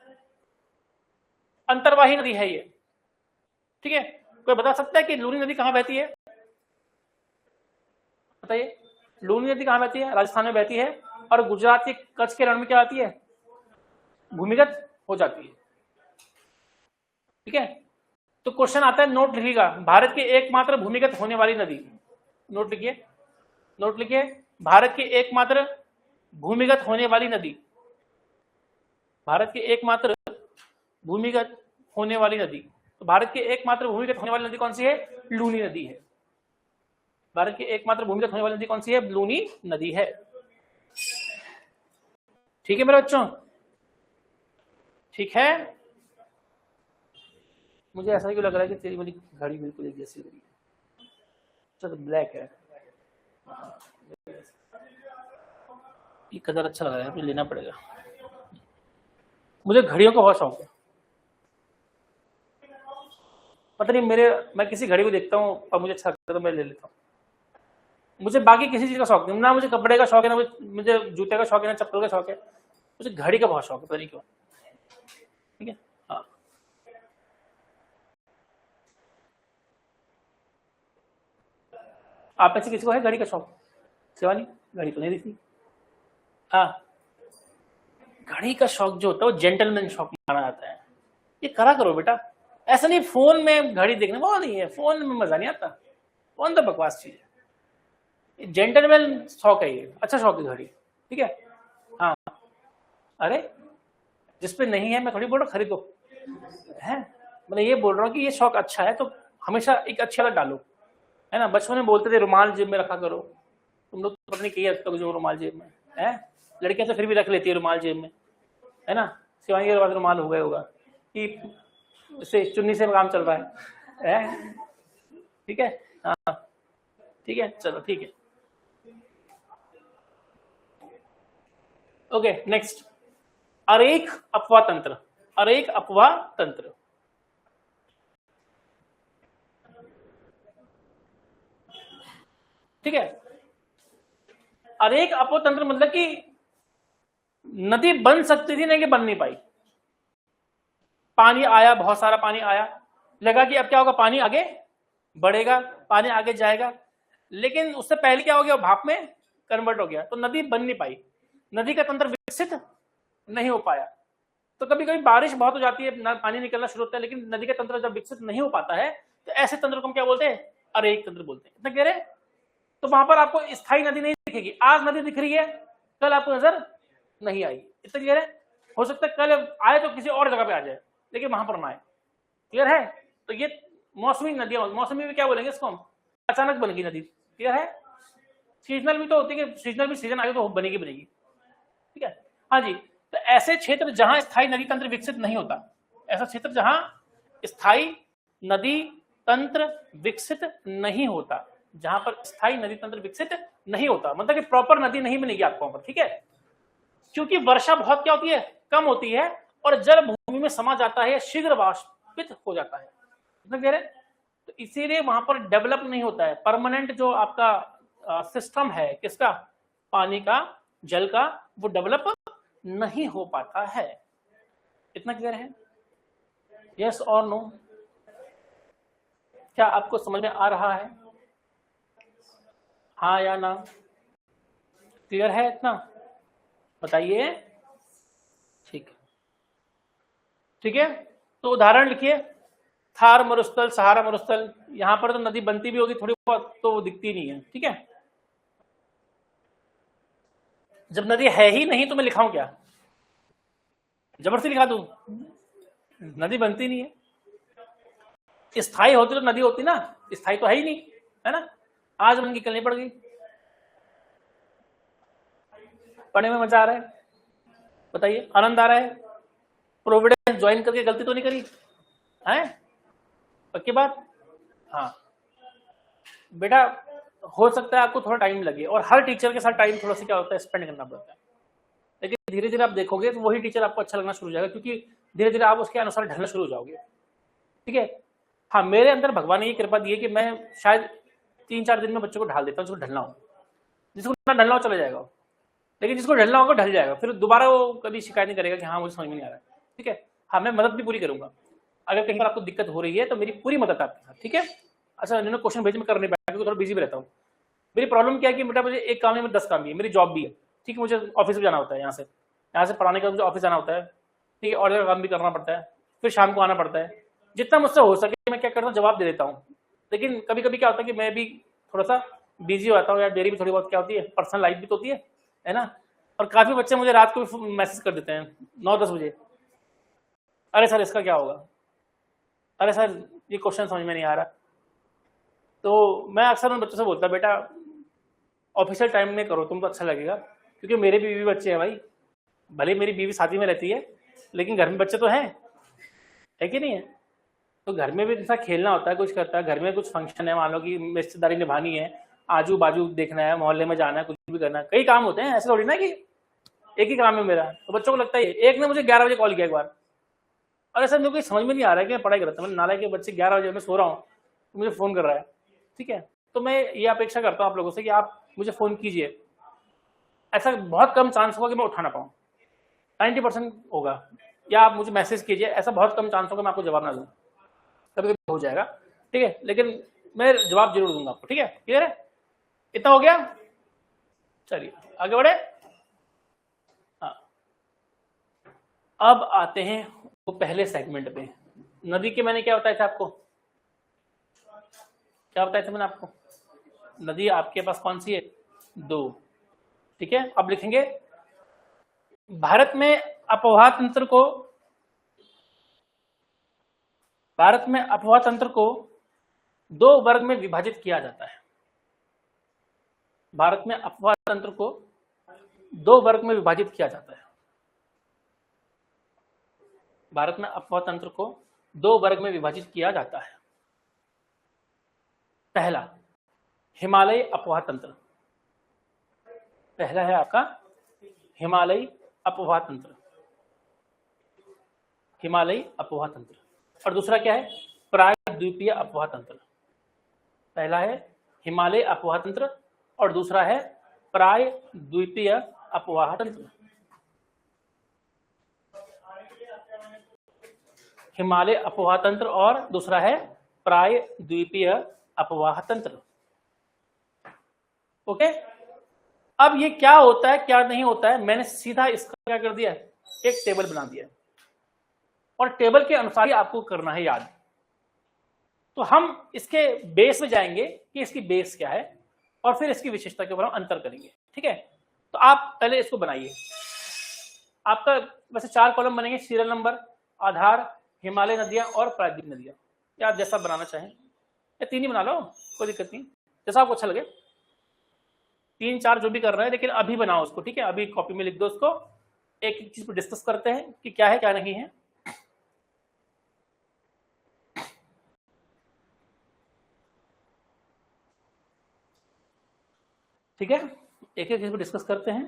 अंतर्वाही नदी है ये, ठीक है। कोई बता सकता है कि लूनी नदी कहाँ बहती है? बताइए, लूनी नदी कहाँ बहती है? राजस्थान में बहती है, और गुजरात के कच्छ के रण में क्या आती है? भूमिगत हो जाती है, ठीक है। तो क्वेश्चन आता है, नोट लिखिएगा, भारत की एकमात्र भूमिगत होने वाली नदी, नोट लिखिए, नोट लिखिए, भारत की एकमात्र भूमिगत होने वाली नदी, भारत की एकमात्र भूमिगत होने वाली नदी। तो भारत की एकमात्र भूमिगत होने वाली नदी कौन सी है? लूनी नदी है। भारत की एकमात्र भूमिगत होने वाली नदी कौन सी है? लूनी नदी है, ठीक है मेरे बच्चों, ठीक है। मुझे ऐसा क्यों लग रहा है कि तेरी वाली घड़ी बिल्कुल एक जैसी लगी है, चलो ब्लैक है, ये कलर अच्छा लग रहा है, मुझे लेना पड़ेगा। मुझे घड़ियों का बहुत शौक है, पता नहीं मैं किसी घड़ी को देखता हूँ और मुझे अच्छा लगता है तो मैं ले लेता हूँ। मुझे बाकी किसी चीज का शौक नहीं, ना मुझे कपड़े का शौक है, ना मुझे जूते का शौक है, ना चप्पल का शौक है, मुझे घड़ी का बहुत शौक है, पता नहीं क्यों, ठीक है। हाँ, आप में से किसी को है घड़ी का शौक? शिवानी, घड़ी तो नहीं दिखती। हाँ, घड़ी का शौक जो होता है वो जेंटलमैन शौक माना जाता है, ये करा करो बेटा, ऐसा नहीं फोन में घड़ी देखने वो नहीं है, फोन में मजा नहीं आता, फोन तो बकवास चीज है, जेंटलमैन शौक है ये, अच्छा शौक है घड़ी, ठीक है। हाँ, अरे जिसपे नहीं है मैं थोड़ी बोल रहा खरीदो है, मैं ये बोल रहा हूँ कि ये शौक अच्छा है तो हमेशा एक अच्छी आदत डालो, है ना। बचपन में बोलते थे रुमाल जेब में रखा करो, तुम लोग तो पता नहीं कही रखते हो जो रुमाल जेब में है, लड़कियां तो फिर भी रख लेती है रुमाल जेब में, है ना। शिवानी के बाद रुमाल हो गया होगा कि उससे चुन्नी से काम चल रहा है? ठीक है, हाँ ठीक है, चलो ठीक है, ओके नेक्स्ट, अरेख अपवाह तंत्र, अरेख अपवाह तंत्र, ठीक है। अरेख अपवाह तंत्र मतलब कि नदी बन सकती थी नहीं कि बन नहीं पाई, पानी आया, बहुत सारा पानी आया, लगा कि अब क्या होगा, पानी आगे बढ़ेगा, पानी आगे जाएगा, लेकिन उससे पहले क्या हो गया, भाप में कन्वर्ट हो गया, तो नदी बन नहीं पाई, नदी का तंत्र विकसित नहीं हो पाया। तो कभी कभी बारिश बहुत हो जाती है, पानी निकलना शुरू होता है, लेकिन नदी का तंत्र जब विकसित नहीं हो पाता है तो ऐसे तंत्र को हम क्या बोलते हैं? अरेख तंत्र बोलते हैं। इतना कह रहे, तो वहां पर आपको स्थायी नदी नहीं दिखेगी, आज नदी दिख रही है, कल आपको नजर नहीं आई, इतना क्लियर है। हो सकता है कल आए तो किसी और जगह पे आ जाए, लेकिन वहां पर ना आए, क्लियर है। तो ये मौसमी नदियां, मौसमी में क्या बोलेंगे इसको हम? अचानक बन गई नदी, क्लियर है। सीजनल भी तो होती है, सीजनल भी सीजन आगे तो बनेगी बनेगी, ठीक है। हाँ जी, तो ऐसे क्षेत्र जहां स्थायी नदी तंत्र विकसित नहीं होता, ऐसा क्षेत्र जहां स्थायी नदी तंत्र विकसित नहीं होता, जहां पर स्थायी नदी तंत्र विकसित नहीं होता, मतलब कि प्रॉपर नदी नहीं बनेगी आपको वहां पर, ठीक है। क्योंकि वर्षा बहुत क्या होती है, कम होती है, और जल भूमि में समा जाता है या शीघ्र वाष्पित हो जाता है, कह रहे, तो इसीलिए वहां पर डेवलप नहीं होता है परमानेंट जो आपका सिस्टम है, किसका? पानी का, जल का, वो डेवलप नहीं हो पाता है। इतना क्लियर है? यस और नो? क्या आपको समझ में आ रहा है? हाँ या ना? क्लियर है इतना? बताइए। ठीक है, ठीक है। तो उदाहरण लिखिए, थार मरुस्थल, सहारा मरुस्थल, यहां पर तो नदी बनती भी होगी थोड़ी बहुत, तो वो दिखती नहीं है, ठीक है। जब नदी है ही नहीं तो मैं लिखाऊं क्या? जबरदस्ती लिखा दूं? नदी बनती नहीं है, स्थायी होती तो नदी होती ना, स्थायी तो है ही नहीं, है ना। आज बन की कल नहीं पड़ गई, पढ़ने में मजा आ रहा है? बताइए, आनंद आ रहा है? प्रोविडेंस ज्वाइन करके गलती तो नहीं करी है? पक्की बात? हाँ बेटा, हो सकता है आपको थोड़ा टाइम लगे, और हर टीचर के साथ टाइम थोड़ा सा क्या होता है, स्पेंड करना पड़ता है, लेकिन धीरे धीरे आप देखोगे तो वही टीचर आपको अच्छा लगना शुरू हो जाएगा, क्योंकि धीरे धीरे आप उसके अनुसार ढलना शुरू हो जाओगे, ठीक है। हाँ, मेरे अंदर भगवान ने ये कृपा दी है कि मैं शायद 3-4 दिन में बच्चों को ढाल देता हूँ, जिसको ढलना हो, जिसको ना ढलना हो चले जाएगा, लेकिन जिसको ढलना होगा ढल जाएगा, फिर दोबारा वो कभी शिकायत नहीं करेगा कि हाँ मुझे समझ में नहीं आ रहा है, ठीक है। हाँ, मैं मदद भी पूरी करूंगा, अगर कहीं पर आपको दिक्कत हो रही है तो मेरी पूरी मदद आपके साथ, ठीक है। अच्छा, इन्होंने क्वेश्चन भेज में कर नहीं पाया क्योंकि थोड़ा बिजी भी रहता हूँ। मेरी प्रॉब्लम क्या है कि बेटा मुझे एक काम नहीं, मैं 10 काम भी है, मेरी जॉब भी है, ठीक है, मुझे ऑफिस भी जाना होता है, यहाँ से पढ़ाने का मुझे ऑफिस जाना होता है, ठीक है, और जगह काम भी करना पड़ता है, फिर शाम को आना पड़ता है। जितना मुझसे हो सके मैं क्या करता हूँ, जवाब दे देता हूँ। लेकिन कभी कभी क्या होता है कि मैं भी थोड़ा सा बिजी होता हूँ, या मेरी भी थोड़ी बहुत क्या होती है, पर्सनल लाइफ भी तो होती है ना। और काफी बच्चे मुझे रात को भी मैसेज कर देते हैं 9-10 बजे, अरे सर इसका क्या होगा, अरे सर ये क्वेश्चन समझ में नहीं आ रहा। तो मैं अक्सर उन बच्चों से बोलता, बेटा ऑफिशियल टाइम में करो, तुमको अच्छा लगेगा, क्योंकि मेरे भी बीवी बच्चे हैं भाई। भले मेरी बीवी शादी में रहती है लेकिन घर में बच्चे तो हैं, है कि नहीं है। तो घर में भी जैसा खेलना होता है, कुछ करता है, घर में कुछ फंक्शन है, मान लो कि रिश्तेदारी निभानी है, आजू बाजू देखना है, मोहल्ले में जाना है, कुछ भी करना है, कई काम होते हैं, ऐसे थोड़ी ना कि एक ही काम है मेरा। तो बच्चों को लगता है, एक ने मुझे 11 बजे कॉल किया एक बार, अरे सर मेरे को समझ में नहीं आ रहा है कि मैं पढ़ाई करता हूँ, नालायक के बच्चे 11 बजे मैं सो रहा हूँ तो मुझे फोन कर रहा है, ठीक है। तो मैं ये अपेक्षा करता हूँ आप लोगों से कि आप मुझे फोन कीजिए। ऐसा बहुत कम चांस होगा कि मैं उठा ना पाऊँ, 90% होगा। या आप मुझे मैसेज कीजिए, ऐसा बहुत कम चांस होगा मैं आपको जवाब ना दूँ, कभी कभी हो जाएगा, ठीक है, लेकिन मैं जवाब जरूर दूंगा आपको, ठीक है। क्लियर है, इतना हो गया, चलिए आगे बढ़े। हाँ, अब आते हैं वो पहले सेगमेंट पे। नदी के मैंने क्या बताया था आपको, क्या बताया था मैंने आपको, नदी आपके पास कौन सी है, 2, ठीक है। अब लिखेंगे भारत में अपवाह तंत्र को, भारत में अपवाह तंत्र को 2 वर्ग में विभाजित किया जाता है। भारत में अपवाह तंत्र को 2 वर्ग में विभाजित किया जाता है। भारत में अपवाह तंत्र को 2 वर्ग में विभाजित किया जाता है। पहला हिमालयी अपवाह तंत्र, पहला है आपका हिमालयी अपवाह तंत्र, हिमालयी अपवाह तंत्र। और दूसरा क्या है, प्रायद्वीपीय अपवाह तंत्र। पहला है हिमालय अपवाह तंत्र और दूसरा है प्रायद्वीपीय अपवाह तंत्र। हिमालय अपवाह तंत्र और दूसरा है प्रायद्वीपीय अपवाह तंत्र। ओके, अब ये क्या होता है क्या नहीं होता है, मैंने सीधा इसका क्या कर दिया, एक टेबल बना दिया, और टेबल के अनुसार ही आपको करना है याद। तो हम इसके बेस में जाएंगे कि इसकी बेस क्या है, और फिर इसकी विशेषता के ऊपर हम अंतर करेंगे, ठीक है। तो आप पहले इसको बनाइए। आपका वैसे 4 कॉलम बनेंगे, सीरियल नंबर, आधार, हिमालय नदियां और प्रायद्वीप नदियां, या आप जैसा बनाना चाहें, या 3 ही बना लो, कोई दिक्कत नहीं, जैसा आपको अच्छा लगे, 3-4 जो भी कर रहे हैं, लेकिन अभी बनाओ उसको, ठीक है। अभी कॉपी में लिख दो उसको, एक एक चीज पर डिस्कस करते हैं कि क्या है क्या नहीं है। ठीक है, एक एक चीज पर डिस्कस करते हैं।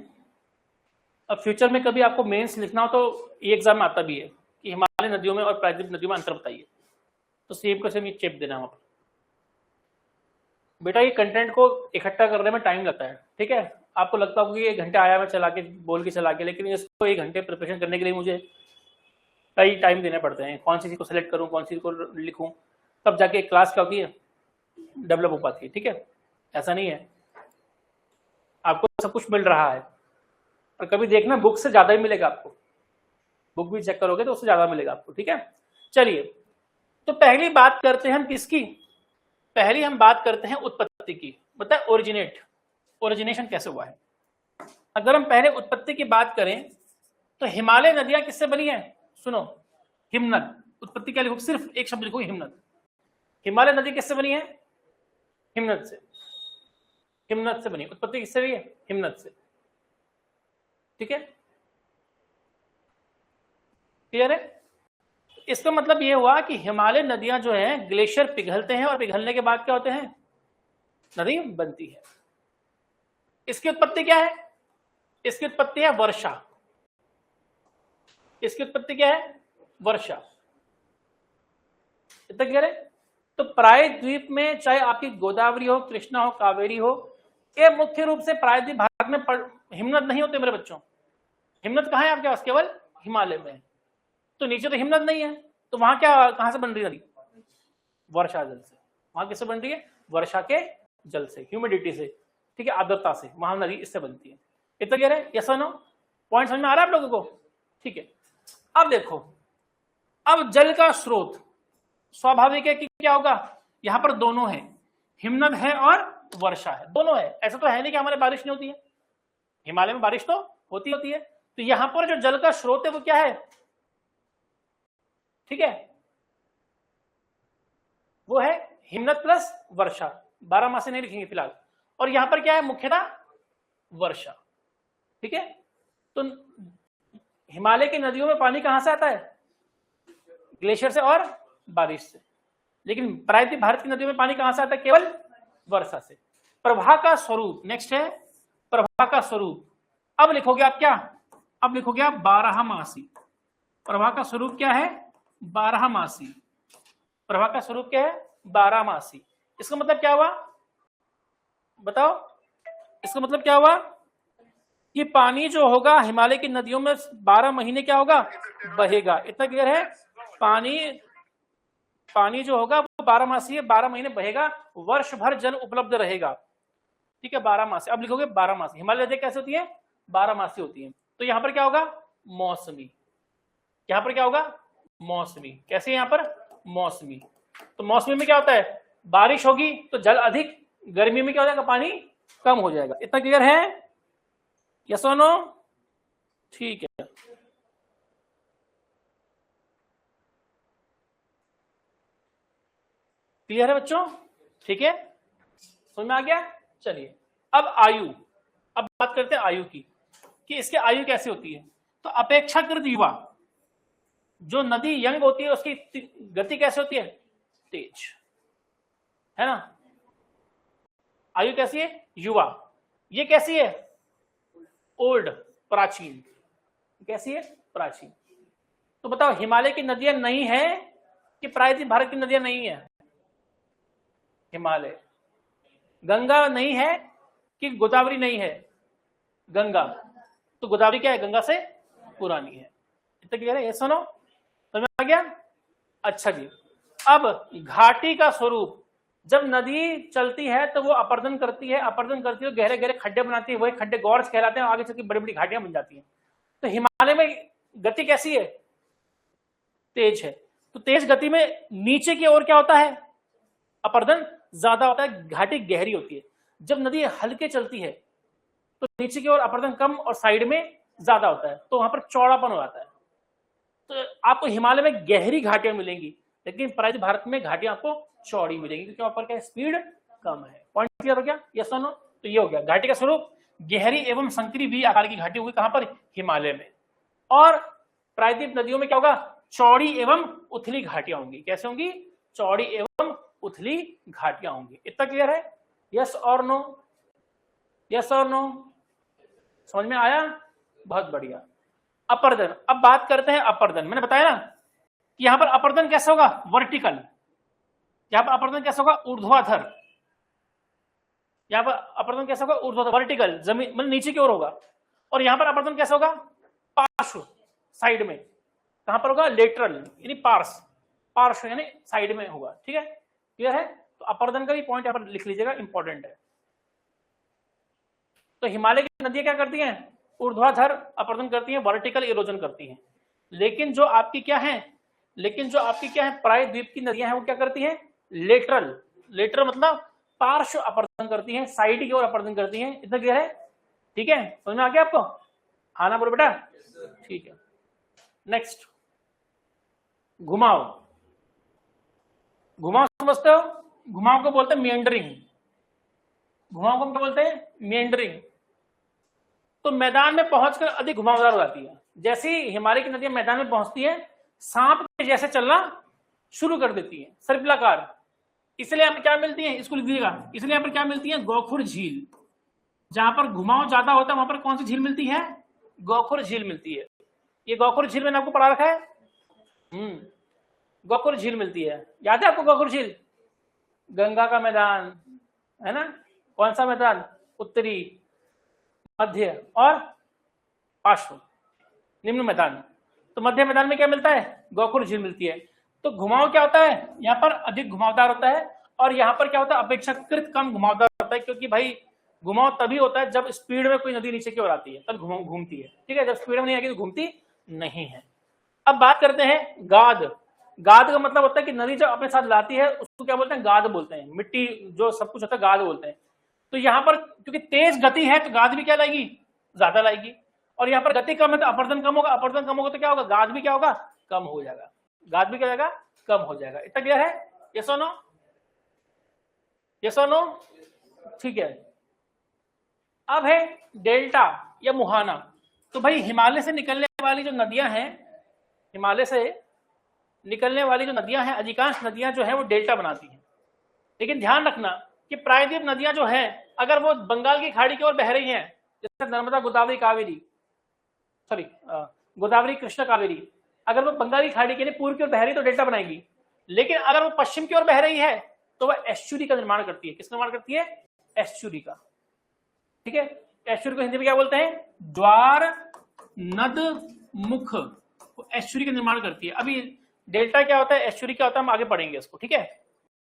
अब फ्यूचर में कभी आपको मेंस लिखना हो तो ये एग्जाम में आता भी है कि हिमालय नदियों में और प्रायद्वीप नदियों में अंतर बताइए, तो सेम का सेम ये चेप देना वहां पर। बेटा ये कंटेंट को इकट्ठा करने में टाइम लगता है, ठीक है। आपको लगता होगा कि 1 घंटे आया मैं चला के बोल के चला के, लेकिन इसको 1 घंटे प्रिपरेशन करने के लिए मुझे कई टाइम देने पड़ते हैं। कौन सी चीज को सेलेक्ट करूं, कौन सी चीज को लिखूं, तब जाके क्लास क्या होती है, डेवलप हो पाती है, ठीक है। ऐसा नहीं है आपको सब कुछ मिल रहा है, और कभी देखना बुक से ज्यादा ही मिलेगा आपको, बुक भी चेक करोगे तो उससे ज्यादा मिलेगा आपको, ठीक है। चलिए, तो पहली बात करते हैं हम किसकी, पहली हम बात करते हैं उत्पत्ति की। बताए ओरिजिनेशन कैसे हुआ है। अगर हम पहले उत्पत्ति की बात करें तो हिमालय नदियां किससे बनी है, सुनो, हिमनद। उत्पत्ति क्या लिखो, सिर्फ एक शब्द लिखो, हिमनद। हिमालय नदी किससे बनी है, हिमनद से, हिमनद से बनी। उत्पत्ति किससे हुई है, हिमनद से, ठीक है, क्लियर है। इसका मतलब यह हुआ कि हिमालय नदियां जो हैं, ग्लेशियर पिघलते हैं और पिघलने के बाद क्या होते हैं, नदी बनती है। इसकी उत्पत्ति क्या है, इसकी उत्पत्ति है वर्षा। इसकी उत्पत्ति क्या है, वर्षा। इतना क्लियर है। तो प्रायद्वीप में चाहे आपकी गोदावरी हो, कृष्णा हो, कावेरी हो, ये मुख्य रूप से प्रायद्वीप भाग में हिमनद नहीं होते मेरे बच्चों। हिमनद कहां है आपके पास, केवल हिमालय में। तो नीचे तो हिमनद नहीं है, तो वहां क्या, कहां से बन रही है नदी? वर्षा जल से। वहां किससे बन रही है? वर्षा के जल से, ह्यूमिडिटी से, ठीक है, आर्द्रता से, वहां नदी इससे बनती है। इतना क्लियर है? यस और नो? पॉइंट समझ में आ रहा है आप लोगों को? ठीक है, अब देखो, अब जल का स्रोत स्वाभाविक है कि क्या होगा, यहां पर दोनों है, हिमनद है और वर्षा है, दोनों है। ऐसा तो है नहीं कि हमारे बारिश नहीं होती है, हिमालय में बारिश तो होती है। तो यहां पर जो जल का स्रोत है वो क्या है? ठीक है, वो है हिमनद प्लस वर्षा। 12 मासी नहीं लिखेंगे फिलहाल। और यहां पर क्या है? मुख्यतः वर्षा। ठीक है, तो हिमालय की नदियों में पानी कहां से आता है? ग्लेशियर से और बारिश से। लेकिन प्रायद्वीप भारत की नदियों में पानी कहां से आता है? केवल वर्षा से। प्रवाह का स्वरूप नेक्स्ट है, प्रवाह का स्वरूप। अब लिखोगे आप क्या? अब लिखोगे आप 12 मासी। प्रवाह का स्वरूप क्या है? 12 मासी। प्रवाह का स्वरूप क्या है? 12 मासी। इसका मतलब क्या हुआ बताओ? इसका मतलब क्या हुआ कि पानी जो होगा हिमालय की नदियों में 12 महीने क्या होगा? बहेगा। इतना क्लियर है? पानी जो होगा वो 12 मासी है, 12 महीने बहेगा, वर्ष भर जल उपलब्ध रहेगा। ठीक है, 12 मासी। अब लिखोगे 12 मासी। हिमालय नदियां कैसे होती है? 12 मासी होती है। तो यहां पर क्या होगा? मौसमी। यहां पर क्या होगा? मौसमी। कैसे? यहां पर मौसमी। तो मौसमी में क्या होता है? बारिश होगी तो जल अधिक, गर्मी में क्या हो जाएगा? पानी कम हो जाएगा। इतना क्लियर है? यस और नो? ठीक है, क्लियर है बच्चों? ठीक है, समझ में आ गया? चलिए, अब आयु, अब बात करते हैं आयु की, कि इसकी आयु कैसे होती है। तो अपेक्षाकृत युवा, जो नदी यंग होती है उसकी गति कैसे होती है? तेज, है ना? आयु कैसी है? युवा। ये कैसी है? ओल्ड, प्राचीन। कैसी है? प्राचीन। तो बताओ, हिमालय की नदियां नहीं है कि प्रायद्वीप भारत की नदियां नहीं है? हिमालय। गंगा नहीं है कि गोदावरी नहीं है? गंगा। तो गोदावरी क्या है? गंगा से पुरानी है। इतना क्लियर है? ये सुनो, समझ आ गया? अच्छा जी, अब घाटी का स्वरूप। जब नदी चलती है तो वो अपर्दन करती है, अपर्दन करती है, गहरे गहरे खड्डे बनाती है, वही खड्डे गॉर्ज कहलाते हैं, आगे चल के बड़ी बड़ी घाटियां बन जाती हैं। तो हिमालय में गति कैसी है? तेज है। तो तेज गति में नीचे की ओर क्या होता है? अपर्दन ज्यादा होता है, घाटी गहरी होती है। जब नदी हल्के चलती है तो नीचे की ओर अपर्दन कम और साइड में ज्यादा होता है, तो वहां पर चौड़ापन हो जाता है। तो आपको हिमालय में गहरी घाटियां मिलेंगी, लेकिन प्रायद्वीप भारत में घाटियां आपको चौड़ी मिलेंगी, क्योंकि वहां पर क्या स्पीड कम है। पॉइंट क्लियर हो गया? यस और नो? तो ये हो गया घाटी का स्वरूप। गहरी एवं संकरी भी आकार की घाटी होगी। कहां पर? हिमालय में। और प्रायद्वीप नदियों में क्या होगा? चौड़ी एवं उथली घाटियां होंगी। कैसे होंगी? चौड़ी एवं उथली घाटियां होंगी। इतना क्लियर है? यस और नो? यस और नो? समझ में आया? बहुत बढ़िया। अपर्दन, अब बात करते हैं अपर्दन। मैंने बताया ना कि यहां पर अपर्दन कैसा होगा? वर्टिकल। यहां पर अपर्दन कैसा होगा? ऊर्ध्वाधर। यहां पर अपर्दन कैसा होगा? ऊर्ध्वाधर, वर्टिकल, जमीन मतलब नीचे की ओर होगा। और यहां पर अपर्दन कैसा होगा? पार्श्व, साइड में। कहां पर होगा? लेटरल, यानी पार्श्व यानी साइड में होगा। ठीक है, क्लियर है? तो अपर्दन का भी पॉइंट यहां पर लिख लीजिएगा, इंपॉर्टेंट है। तो हिमालय की नदियां क्या करती हैं? ऊर्ध्वाधर अपर्दन करती हैं, वर्टिकल इरोजन करती हैं। लेकिन जो आपकी क्या है, प्रायद्वीप की नदियां हैं, वो क्या करती हैं? लेटरल मतलब पार्श्व अपर्दन करती हैं, साइड की ओर अपर्दन करती हैं। इतना क्लियर है? ठीक है, समझ में आ गया आपको? हाँ ना बोलो बेटा? ठीक है, नेक्स्ट, घुमाव। घुमाव समझते हो? घुमाव को बोलते हैं मिएंडरिंग। घुमाव को क्या बोलते हैं? मिएंडरिंग। तो मैदान में पहुंचकर अधिक घुमावदार हो जाती है। जैसे ही हिमालय की नदियां मैदान में पहुंचती हैं, सांप के जैसे चलना शुरू कर देती है, सर्पिलाकार। इसलिए यहाँ पर क्या मिलती है? इसको लिख दीजिएगा। इसलिए यहाँ पर क्या मिलती है? गोखुर झील। जहां पर घुमाव ज्यादा होता है वहां पर कौन सी झील मिलती है? गोखुर झील मिलती है। ये गोखुर झील मैंने आपको पढ़ा रखा है। गोखुर झील मिलती है, याद है आपको? गोखुर झील गंगा का मैदान है ना? कौन सा मैदान? उत्तरी, मध्य और पार्श्व, निम्न मैदान। तो मध्य मैदान में क्या मिलता है? गोखुर झील मिलती है। तो घुमाव क्या होता है, यहाँ पर अधिक घुमावदार होता है, और यहाँ पर क्या होता है, अपेक्षाकृत कम घुमावदार होता है, क्योंकि भाई घुमाव तभी होता है जब स्पीड में कोई नदी नीचे की ओर आती है, तब घूमती है, ठीक है। जब स्पीड में नहीं आएगी तो घूमती नहीं है। अब बात करते हैं गाद। गाद का मतलब होता है कि नदी जब अपने साथ लाती है उसको क्या बोलते हैं, गाद बोलते हैं। मिट्टी जो सब कुछ होता है गाद बोलते हैं। तो यहाँ पर क्योंकि तेज गति है तो गाद भी क्या लाएगी, ज्यादा लाएगी, और यहाँ पर गति कम है तो अपर्दन कम होगा, अपर्दन कम होगा तो क्या होगा, गाद भी क्या होगा, कम हो जाएगा, गाद भी क्या हो जाएगा, कम हो जाएगा। इतना क्लियर है, यस और नो, यस और नो, ठीक है। अब है डेल्टा या मुहाना। तो भाई हिमालय से निकलने वाली जो नदियां हैं, हिमालय से निकलने वाली जो नदियां हैं, अधिकांश नदियां जो है वो डेल्टा बनाती हैं। लेकिन ध्यान रखना कि प्रायद्वीप नदियां जो है अगर वो बंगाल की खाड़ी की ओर बह रही हैं, जैसे नर्मदा, गोदावरी, कावेरी, सॉरी गोदावरी, कृष्णा, कावेरी, अगर वो बंगाल की खाड़ी के लिए पूर्व की ओर बह रही है तो डेल्टा बनाएगी। लेकिन अगर वो पश्चिम की ओर बह रही है तो वह एस्चुरी का निर्माण करती है। किसका निर्माण करती है, एस्चुरी का, ठीक है। एस्चुरी को हिंदी में क्या बोलते हैं, द्वार नद मुख, एस्चुरी का निर्माण करती है। अभी डेल्टा क्या होता है, एस्चुरी क्या होता है, हम आगे पढ़ेंगे इसको, ठीक है,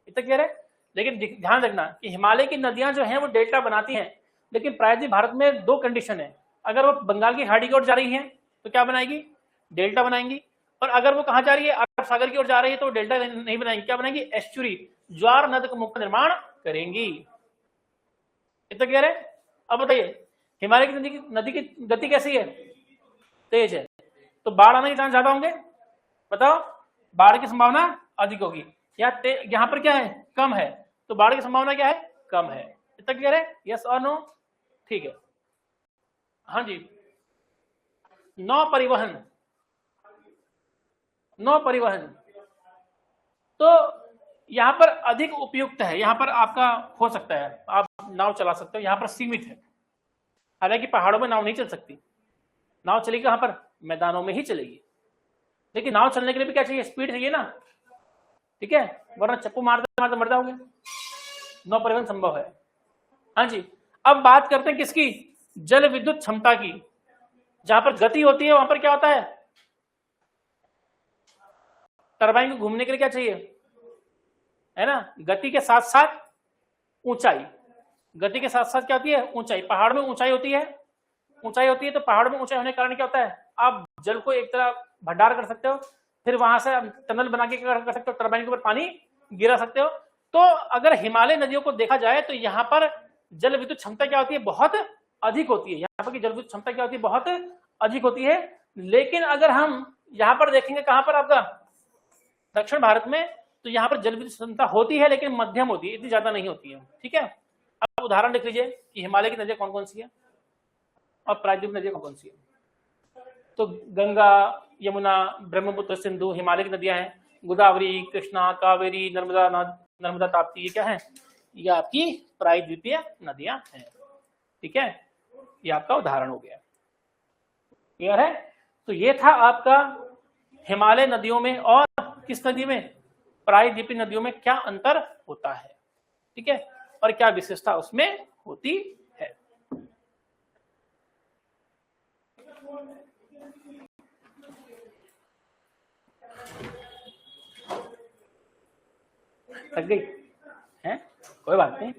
इतना क्लियर है। लेकिन ध्यान रखना कि हिमालय की नदियां जो हैं वो डेल्टा बनाती हैं, लेकिन प्रायद्वीप भारत में दो कंडीशन है। अगर वो बंगाल की खाड़ी की ओर जा रही है तो क्या बनाएगी, डेल्टा बनाएंगी, और अगर वो कहां जा रही है, अरब सागर की ओर जा रही है तो डेल्टा नहीं बनाएंगी, क्या बनाएंगी, एस्चुरी, ज्वार नद मुख का निर्माण करेंगी। इतना क्लियर है। अब बताइए हिमालय की नदी की गति कैसी है, तेज है, तो बाढ़ आने के चांस ज्यादा होंगे, बताओ, बाढ़ की संभावना अधिक होगी। यहाँ पर क्या है, कम है, तो बाढ़ की संभावना क्या है, कम है। इतना क्लियर है, यस और नो, ठीक है। हाँ जी, नौ परिवहन, नौ परिवहन तो यहां पर अधिक उपयुक्त है। यहां पर आपका हो सकता है आप नाव चला सकते हो, यहां पर सीमित है। हालांकि पहाड़ों में नाव नहीं चल सकती, नाव चलेगी कहां पर, मैदानों में ही चलेगी। लेकिन नाव चलने के लिए भी क्या चाहिए, स्पीड चाहिए ना, ठीक है, वरना चप्पू मारते मारते मर जाओगे। नौ परिवहन संभव है। हाँ जी, अब बात करते हैं किसकी, जल विद्युत क्षमता की। जहां पर गति होती है वहां पर क्या होता है, टरबाइन को घूमने के लिए क्या चाहिए, है ना, गति के साथ साथ ऊंचाई। गति के साथ साथ क्या होती है, ऊंचाई। पहाड़ में ऊंचाई होती है, ऊंचाई होती है तो पहाड़ में ऊंचाई होने के कारण क्या होता है, आप जल को एक तरह भंडार कर सकते हो, फिर वहां से टनल बना के कर सकते हो, टरबाइन के ऊपर पानी गिरा सकते हो। तो अगर हिमालय नदियों को देखा जाए तो यहाँ पर जल विद्युत क्षमता क्या होती है, बहुत अधिक होती है। यहाँ पर की जल विद्युत क्षमता क्या होती है, बहुत अधिक होती है। लेकिन अगर हम यहाँ पर देखेंगे, कहां पर आपका दक्षिण भारत में, तो यहाँ पर जल विद्युत क्षमता होती है लेकिन मध्यम होती है, इतनी ज्यादा नहीं होती है, ठीक है। अब उदाहरण लिख लीजिए कि हिमालय की नदियां कौन कौन सी है और प्रायद्वीप नदियां कौन कौन सी है। तो गंगा, यमुना, ब्रह्मपुत्र, सिंधु हिमालय की नदियां हैं। गोदावरी, कृष्णा, कावेरी, नर्मदा, ताप्ती, ये क्या है, ये आपकी प्रायद्वीपीय नदियां हैं, ठीक है। ये आपका उदाहरण हो गया, क्लियर है। तो ये था आपका हिमालय नदियों में और किस नदी में, प्रायद्वीपीय नदियों में क्या अंतर होता है, ठीक है, और क्या विशेषता उसमें होती है। थक गई है, कोई बात नहीं,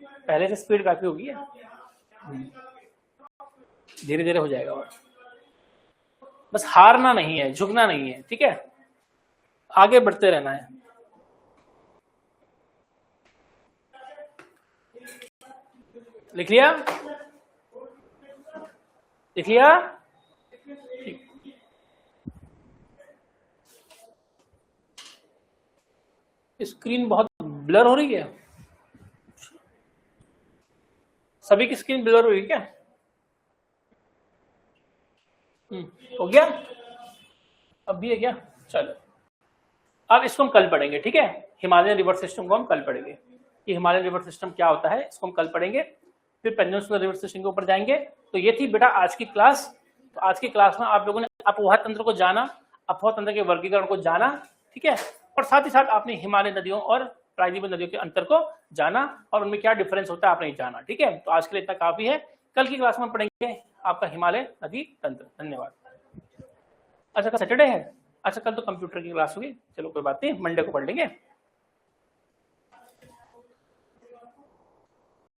पहले से स्पीड काफी होगी है, धीरे धीरे हो जाएगा। और बस हारना नहीं है, झुकना नहीं है, ठीक है, आगे बढ़ते रहना है। लिख लिया, लिख लिया, स्क्रीन बहुत ब्लर हो रही है, सभी की स्क्रीन ब्लर हो रही है क्या, हो गया, अब भी है क्या, चलो अब इसको हम कल पढ़ेंगे, ठीक है। हिमालयन रिवर सिस्टम को हम कल पढ़ेंगे कि हिमालयन रिवर सिस्टम क्या होता है, इसको हम कल पढ़ेंगे। फिर पेनिनसुलर रिवर सिस्टम के ऊपर जाएंगे। तो ये थी बेटा आज की क्लास। तो आज की क्लास में आप लोगों ने अपवाह तंत्र को जाना, अपवाह तंत्र के वर्गीकरण को जाना, ठीक है, और साथ ही साथ आपने हिमालय नदियों और प्रायद्वीपीय नदियों के अंतर को जाना और उनमें क्या डिफरेंस होता है आपने जाना, ठीक है। तो आज के लिए इतना काफी है, कल की क्लास में पढ़ेंगे आपका हिमालय नदी तंत्र। धन्यवाद। अच्छा, सैटरडे है। अच्छा कल तो कंप्यूटर की क्लास होगी, चलो कोई बात नहीं, मंडे को पढ़ लेंगे।